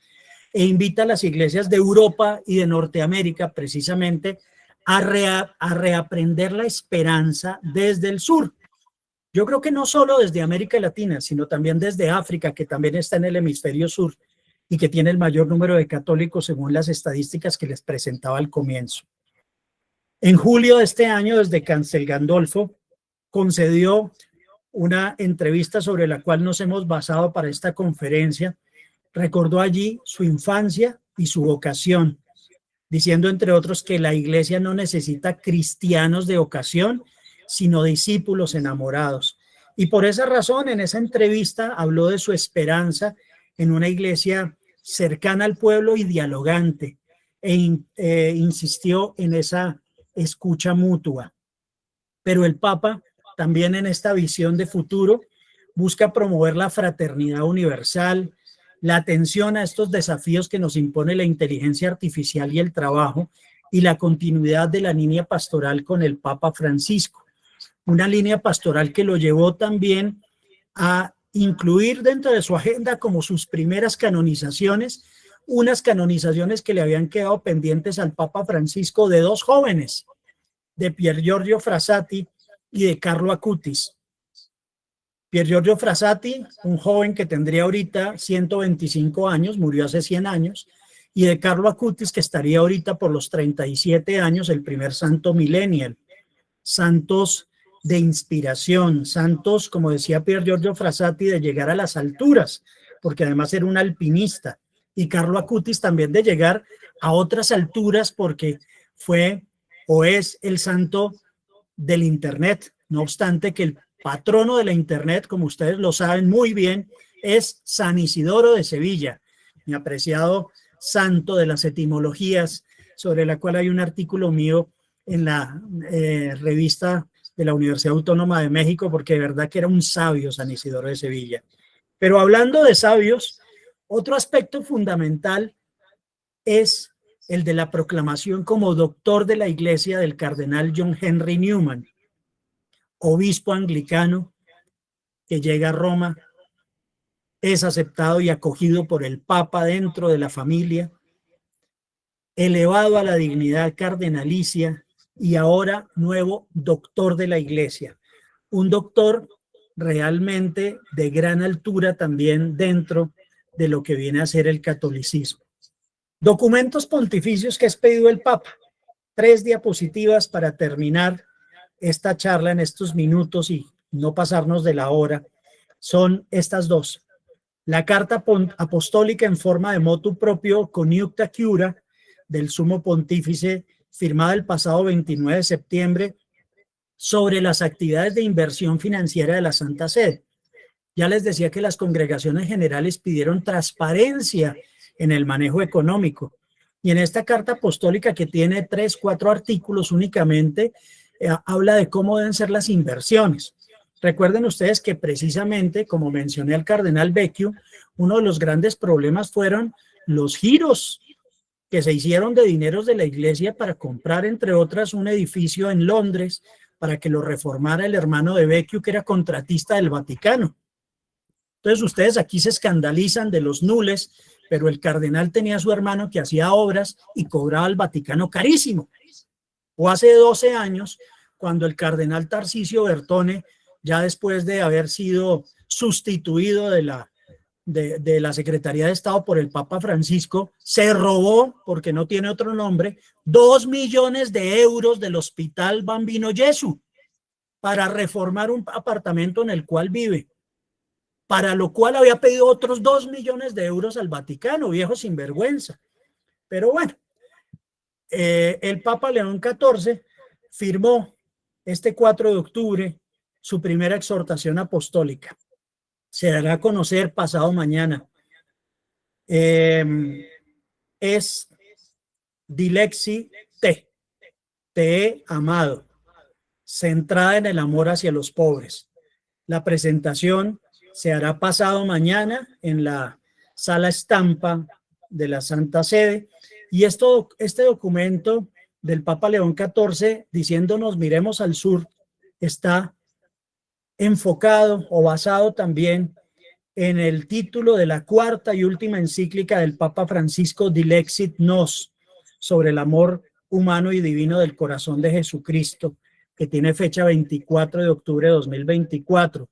e invita a las iglesias de Europa y de Norteamérica precisamente a reaprender la esperanza desde el sur. Yo creo que no solo desde América Latina, sino también desde África, que también está en el hemisferio sur y que tiene el mayor número de católicos según las estadísticas que les presentaba al comienzo. En julio de este año, desde Cancel Gandolfo, concedió una entrevista sobre la cual nos hemos basado para esta conferencia. Recordó allí su infancia y su vocación, diciendo entre otros que la iglesia no necesita cristianos de ocasión, sino discípulos enamorados. Y por esa razón, en esa entrevista habló de su esperanza en una iglesia cercana al pueblo y dialogante, e insistió en esa escucha mutua. Pero el Papa, también en esta visión de futuro, busca promover la fraternidad universal, la atención a estos desafíos que nos impone la inteligencia artificial y el trabajo, y la continuidad de la línea pastoral con el Papa Francisco. Una línea pastoral que lo llevó también a incluir dentro de su agenda como sus primeras canonizaciones, unas canonizaciones que le habían quedado pendientes al Papa Francisco de dos jóvenes, de Pier Giorgio Frassati y de Carlo Acutis. Pier Giorgio Frassati, un joven que tendría ahorita 125 años, murió hace 100 años, y de Carlo Acutis, que estaría ahorita por los 37 años, el primer santo millennial. Santos de inspiración, santos, como decía Pier Giorgio Frassati, de llegar a las alturas, porque además era un alpinista, y Carlo Acutis también de llegar a otras alturas, porque fue o es el santo del Internet. No obstante que el patrono de la Internet, como ustedes lo saben muy bien, es San Isidoro de Sevilla, mi apreciado santo de las etimologías, sobre la cual hay un artículo mío en la revista de la Universidad Autónoma de México, porque de verdad que era un sabio San Isidoro de Sevilla. Pero hablando de sabios, otro aspecto fundamental es el de la proclamación como doctor de la Iglesia del cardenal John Henry Newman, obispo anglicano que llega a Roma, es aceptado y acogido por el Papa dentro de la familia, elevado a la dignidad cardenalicia y ahora nuevo doctor de la Iglesia. Un doctor realmente de gran altura también dentro de lo que viene a ser el catolicismo. Documentos pontificios que ha expedido el Papa. 3 diapositivas para terminar esta charla en estos minutos y no pasarnos de la hora. Son estas dos. La carta apostólica en forma de motu proprio coniuncta cura del sumo pontífice, firmada el pasado 29 de septiembre, sobre las actividades de inversión financiera de la Santa Sede. Ya les decía que las congregaciones generales pidieron transparencia en el manejo económico. Y en esta carta apostólica, que tiene 3, 4 artículos únicamente, habla de cómo deben ser las inversiones. Recuerden ustedes que precisamente, como mencioné al cardenal Vecchio, uno de los grandes problemas fueron los giros que se hicieron de dineros de la iglesia para comprar, entre otras, un edificio en Londres para que lo reformara el hermano de Vecchio, que era contratista del Vaticano. Entonces ustedes aquí se escandalizan de los nules, pero el cardenal tenía a su hermano que hacía obras y cobraba al Vaticano carísimo. O hace 12 años, cuando el cardenal Tarcisio Bertone, ya después de haber sido sustituido de la Secretaría de Estado por el Papa Francisco, se robó, porque no tiene otro nombre, 2 millones de euros del Hospital Bambino Gesù para reformar un apartamento en el cual vive, para lo cual había pedido otros 2 millones de euros al Vaticano, viejo sinvergüenza. Pero bueno, el Papa León XIV firmó este 4 de octubre su primera exhortación apostólica. Se dará a conocer pasado mañana. Es Dilexi Te he amado, centrada en el amor hacia los pobres. La presentación se hará pasado mañana en la sala estampa de la Santa Sede, y este documento del Papa León XIV diciéndonos miremos al sur está enfocado o basado también en el título de la 4ª y última encíclica del Papa Francisco, Dilexit Nos, sobre el amor humano y divino del corazón de Jesucristo, que tiene fecha 24 de octubre de 2024.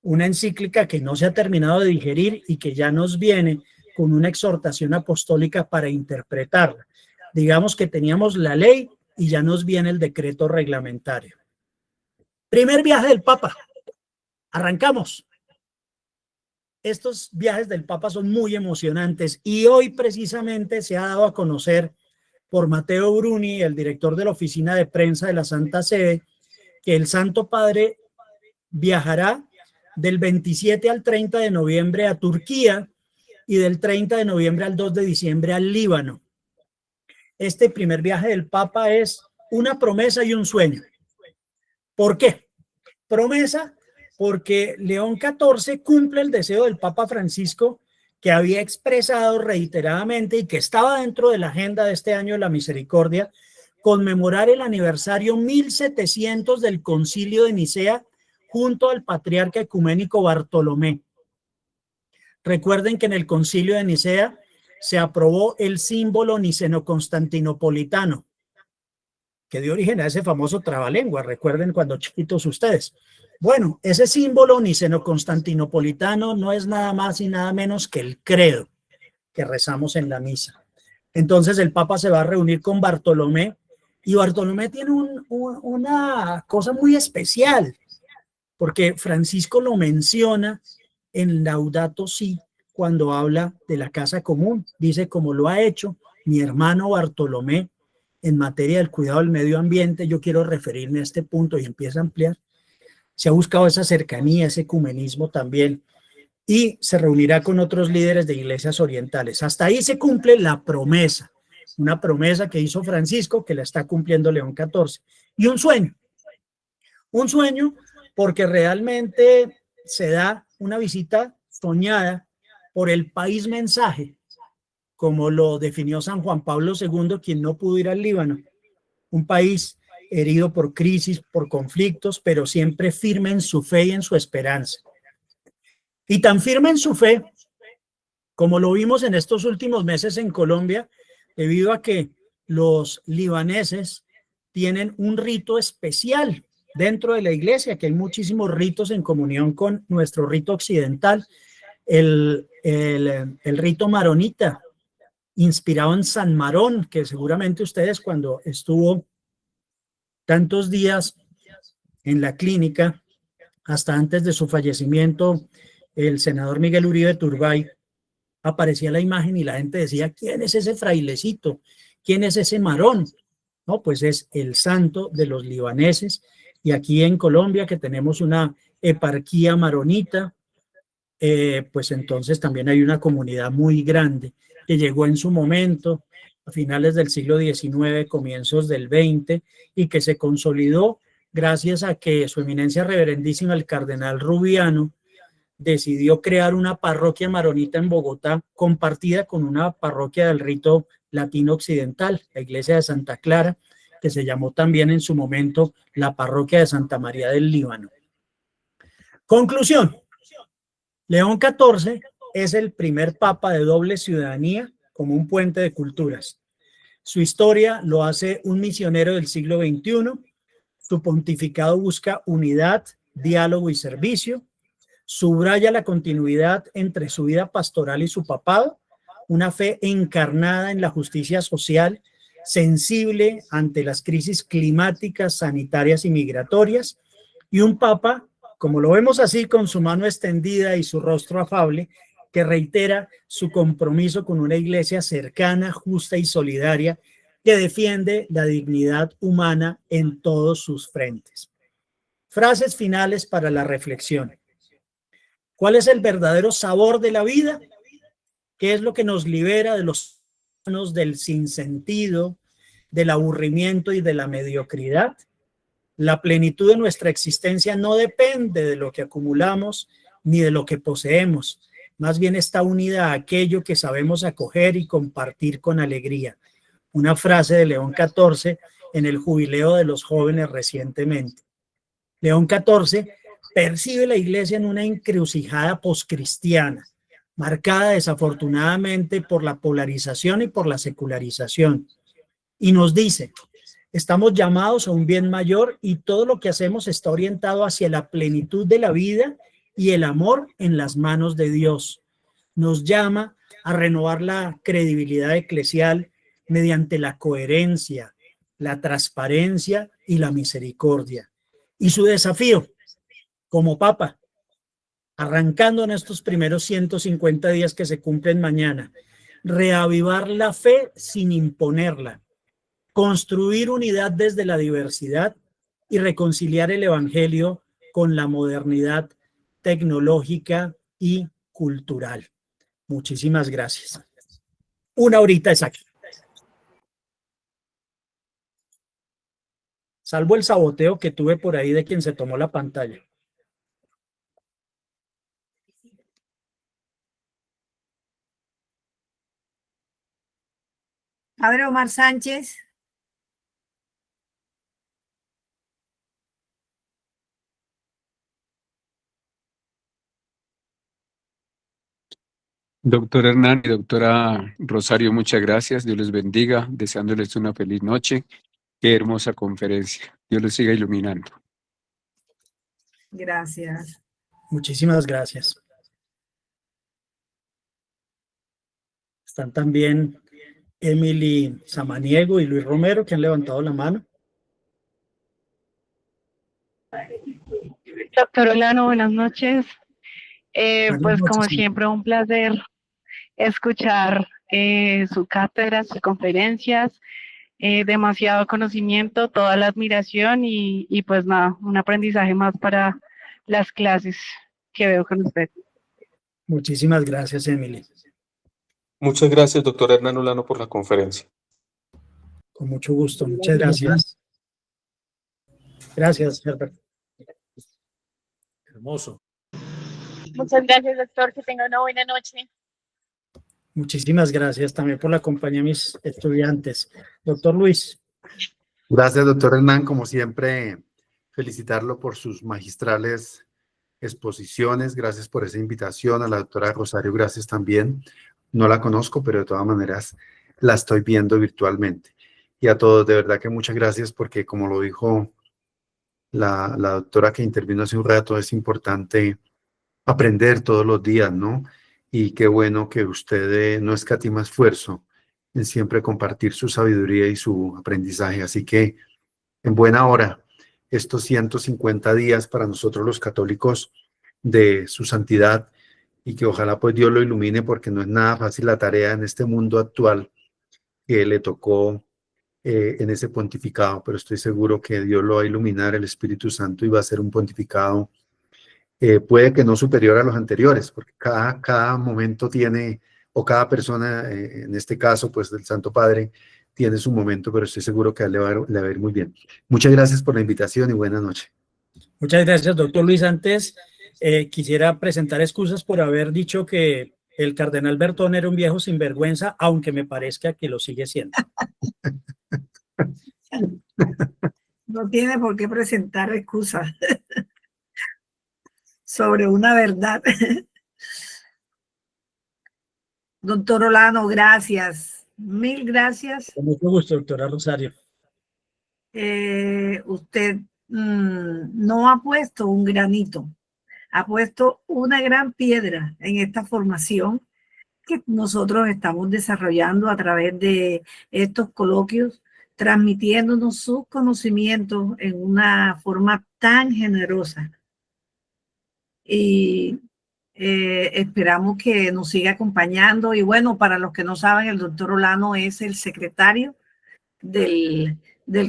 Una encíclica que no se ha terminado de digerir y que ya nos viene con una exhortación apostólica para interpretarla. Digamos que teníamos la ley y ya nos viene el decreto reglamentario. Primer viaje del Papa. Arrancamos. Estos viajes del Papa son muy emocionantes y hoy precisamente se ha dado a conocer por Matteo Bruni, el director de la oficina de prensa de la Santa Sede, que el Santo Padre viajará del 27 al 30 de noviembre a Turquía y del 30 de noviembre al 2 de diciembre al Líbano. Este primer viaje del Papa es una promesa y un sueño. ¿Por qué? Promesa porque León XIV cumple el deseo del Papa Francisco que había expresado reiteradamente y que estaba dentro de la agenda de este año de la misericordia, conmemorar el aniversario 1700 del Concilio de Nicea junto al patriarca ecuménico Bartolomé. Recuerden que en el Concilio de Nicea se aprobó el símbolo niceno-constantinopolitano, que dio origen a ese famoso trabalengua, recuerden cuando chiquitos ustedes. Bueno, ese símbolo niceno-constantinopolitano no es nada más y nada menos que el credo que rezamos en la misa. Entonces el Papa se va a reunir con Bartolomé y Bartolomé tiene una cosa muy especial, porque Francisco lo menciona en Laudato Si cuando habla de la casa común. Dice, como lo ha hecho mi hermano Bartolomé en materia del cuidado del medio ambiente, yo quiero referirme a este punto y empieza a ampliar. Se ha buscado esa cercanía, ese ecumenismo también, y se reunirá con otros líderes de iglesias orientales. Hasta ahí se cumple la promesa, una promesa que hizo Francisco, que la está cumpliendo León XIV, y un sueño porque realmente se da una visita soñada por el país mensaje, como lo definió San Juan Pablo II, quien no pudo ir al Líbano, un país herido por crisis, por conflictos, pero siempre firme en su fe y en su esperanza. Y tan firme en su fe, como lo vimos en estos últimos meses en Colombia, debido a que los libaneses tienen un rito especial dentro de la iglesia, que hay muchísimos ritos en comunión con nuestro rito occidental, el rito maronita, inspirado en San Marón, que seguramente ustedes cuando estuvo tantos días en la clínica, hasta antes de su fallecimiento, el senador Miguel Uribe Turbay, aparecía la imagen y la gente decía, ¿quién es ese frailecito? ¿Quién es ese Marón? No, pues es el santo de los libaneses. Y aquí en Colombia, que tenemos una eparquía maronita, pues entonces también hay una comunidad muy grande que llegó en su momento a finales del siglo XIX, comienzos del XX, y que se consolidó gracias a que su eminencia reverendísima, el cardenal Rubiano, decidió crear una parroquia maronita en Bogotá, compartida con una parroquia del rito latino occidental, la iglesia de Santa Clara, que se llamó también en su momento la parroquia de Santa María del Líbano. Conclusión: León XIV es el primer papa de doble ciudadanía como un puente de culturas. Su historia lo hace un misionero del siglo XXI. Su pontificado busca unidad, diálogo y servicio. Subraya la continuidad entre su vida pastoral y su papado, una fe encarnada en la justicia social, sensible ante las crisis climáticas, sanitarias y migratorias, y un papa, como lo vemos así, con su mano extendida y su rostro afable, que reitera su compromiso con una iglesia cercana, justa y solidaria, que defiende la dignidad humana en todos sus frentes. Frases finales para la reflexión. ¿Cuál es el verdadero sabor de la vida? ¿Qué es lo que nos libera de los manos del sinsentido, del aburrimiento y de la mediocridad? La plenitud de nuestra existencia no depende de lo que acumulamos ni de lo que poseemos. Más bien está unida a aquello que sabemos acoger y compartir con alegría. Una frase de León XIV en el jubileo de los jóvenes recientemente. León XIV percibe la iglesia en una encrucijada poscristiana, marcada desafortunadamente por la polarización y por la secularización. Y nos dice, estamos llamados a un bien mayor y todo lo que hacemos está orientado hacia la plenitud de la vida y el amor en las manos de Dios. Nos llama a renovar la credibilidad eclesial mediante la coherencia, la transparencia y la misericordia. Y su desafío como Papa, arrancando en estos primeros 150 días que se cumplen mañana, reavivar la fe sin imponerla, construir unidad desde la diversidad y reconciliar el evangelio con la modernidad tecnológica y cultural. Muchísimas gracias. Una horita exacta. Salvo el saboteo que tuve por ahí de quien se tomó la pantalla. Padre Omar Sánchez. Doctor Hernán y doctora Rosario, muchas gracias. Dios les bendiga, deseándoles una feliz noche. Qué hermosa conferencia. Dios les siga iluminando. Gracias. Muchísimas gracias. Están también Emily Samaniego y Luis Romero, que han levantado la mano. Doctor Olano, buenas noches. Buenas Pues noches, como sí. siempre, un placer escuchar su cátedra, sus conferencias, demasiado conocimiento, toda la admiración y pues nada, un aprendizaje más para las clases que veo con usted. Muchísimas gracias, Emily. Muchas gracias, doctor Hernán Olano, por la conferencia. Con mucho gusto. Muchas gracias. Gracias, Herbert. Hermoso. Muchas gracias, doctor. Que tenga una buena noche. Muchísimas gracias también por la compañía de mis estudiantes. Doctor Luis. Gracias, doctor Hernán. Como siempre, felicitarlo por sus magistrales exposiciones. Gracias por esa invitación. A la doctora Rosario, gracias también. No la conozco, pero de todas maneras la estoy viendo virtualmente. Y a todos, de verdad que muchas gracias porque, como lo dijo la doctora que intervino hace un rato, es importante aprender todos los días, ¿no? Y qué bueno que usted no escatima esfuerzo en siempre compartir su sabiduría y su aprendizaje. Así que, en buena hora, estos 150 días para nosotros los católicos de su santidad, y que ojalá pues Dios lo ilumine, porque no es nada fácil la tarea en este mundo actual que le tocó en ese pontificado, pero estoy seguro que Dios lo va a iluminar, el Espíritu Santo, y va a ser un pontificado puede que no superior a los anteriores, porque cada momento tiene, o cada persona, en este caso pues del Santo Padre, tiene su momento, pero estoy seguro que le va a ir muy bien. Muchas gracias por la invitación y buenas noches. Muchas gracias, doctor Luis. Antes quisiera presentar excusas por haber dicho que el cardenal Bertón era un viejo sinvergüenza, aunque me parezca que lo sigue siendo. No tiene por qué presentar excusas sobre una verdad. Doctor Olano, gracias. Mil gracias. Con mucho gusto, doctora Rosario. Usted no ha puesto un granito, ha puesto una gran piedra en esta formación que nosotros estamos desarrollando a través de estos coloquios, transmitiéndonos sus conocimientos en una forma tan generosa. Y esperamos que nos siga acompañando. Y bueno, para los que no saben, el doctor Olano es el secretario del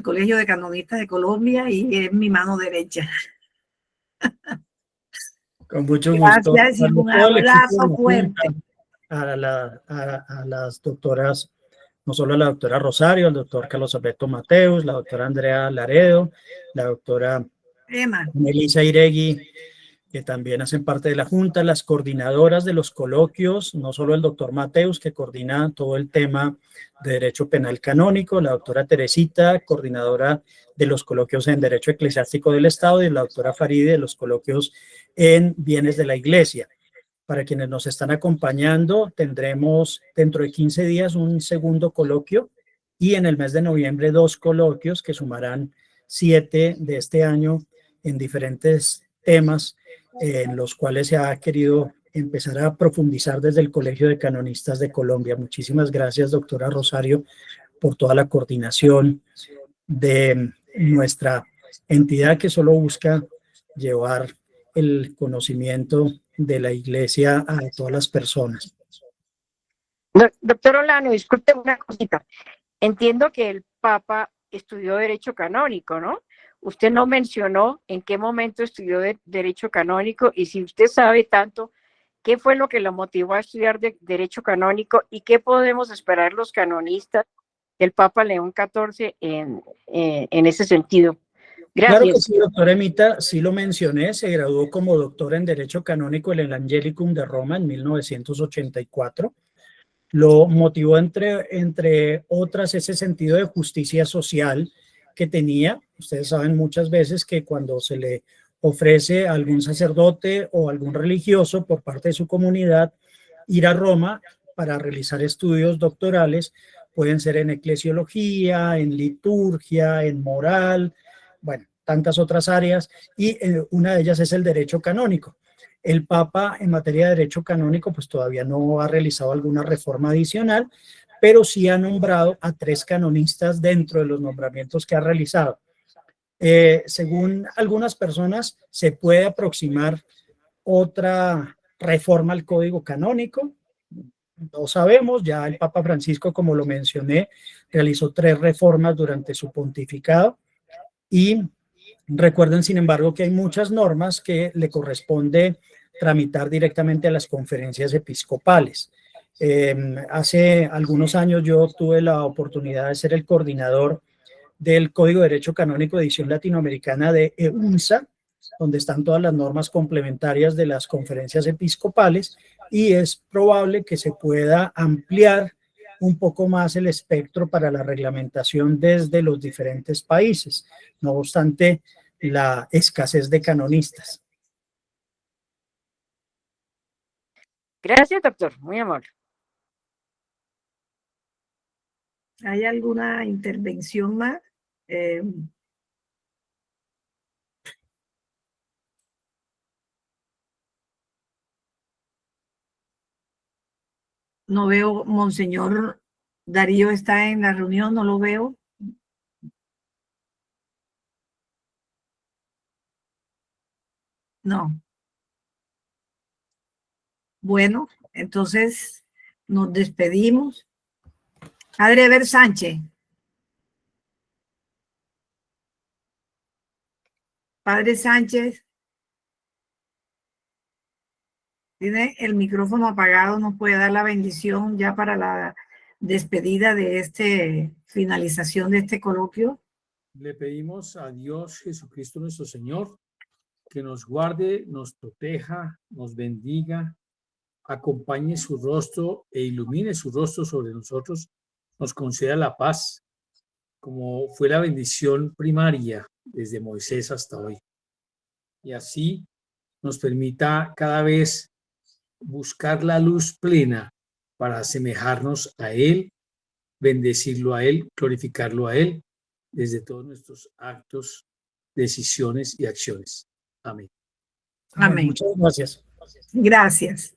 Colegio de Canonistas de Colombia y es mi mano derecha. Con mucho gusto. Gracias y un abrazo fuerte. A las doctoras, no solo a la doctora Rosario, al doctor Carlos Alberto Mateus, la doctora Andrea Laredo, la doctora Melissa Iregui, que también hacen parte de la Junta, las coordinadoras de los coloquios, no solo el doctor Mateus, que coordina todo el tema de Derecho Penal Canónico, la doctora Teresita, coordinadora de los coloquios en Derecho Eclesiástico del Estado, y la doctora Faride de los coloquios en Bienes de la Iglesia. Para quienes nos están acompañando, tendremos dentro de 15 días un segundo coloquio y en el mes de noviembre 2 coloquios que sumarán 7 de este año en diferentes temas en los cuales se ha querido empezar a profundizar desde el Colegio de Canonistas de Colombia. Muchísimas gracias, doctora Rosario, por toda la coordinación de nuestra entidad que solo busca llevar el conocimiento de la Iglesia a todas las personas. Doctor Olano, disculpe una cosita. Entiendo que el Papa estudió Derecho Canónico, ¿no? Usted no mencionó en qué momento estudió Derecho Canónico y si usted sabe tanto, ¿qué fue lo que lo motivó a estudiar Derecho Canónico y qué podemos esperar los canonistas del Papa León XIV en ese sentido? Gracias. Claro que sí, doctora Emita, sí lo mencioné, se graduó como doctor en Derecho Canónico en el Angelicum de Roma en 1984. Lo motivó entre otras ese sentido de justicia social que tenía. Ustedes saben muchas veces que cuando se le ofrece a algún sacerdote o algún religioso por parte de su comunidad ir a Roma para realizar estudios doctorales, pueden ser en eclesiología, en liturgia, en moral, bueno, tantas otras áreas, y una de ellas es el derecho canónico. El Papa en materia de derecho canónico pues todavía no ha realizado alguna reforma adicional, pero sí ha nombrado a 3 canonistas dentro de los nombramientos que ha realizado. Según algunas personas, se puede aproximar otra reforma al Código Canónico. No sabemos, ya el Papa Francisco, como lo mencioné, realizó 3 reformas durante su pontificado y recuerden, sin embargo, que hay muchas normas que le corresponde tramitar directamente a las conferencias episcopales. Hace algunos años yo tuve la oportunidad de ser el coordinador del Código de Derecho Canónico edición latinoamericana de EUNSA, donde están todas las normas complementarias de las conferencias episcopales, y es probable que se pueda ampliar un poco más el espectro para la reglamentación desde los diferentes países, no obstante la escasez de canonistas. Gracias, doctor. Muy amable. ¿Hay alguna intervención más? No veo, Monseñor Darío está en la reunión, no lo veo. No. Bueno, entonces nos despedimos. Padre Eber Sánchez. Padre Sánchez. Tiene el micrófono apagado, no puede dar la bendición ya para la despedida de finalización de este coloquio. Le pedimos a Dios Jesucristo nuestro Señor que nos guarde, nos proteja, nos bendiga, acompañe su rostro e ilumine su rostro sobre nosotros, nos conceda la paz, como fue la bendición primaria desde Moisés hasta hoy. Y así nos permita cada vez buscar la luz plena para asemejarnos a Él, bendecirlo a Él, glorificarlo a Él, desde todos nuestros actos, decisiones y acciones. Amén. Amén. Muchas gracias. Gracias.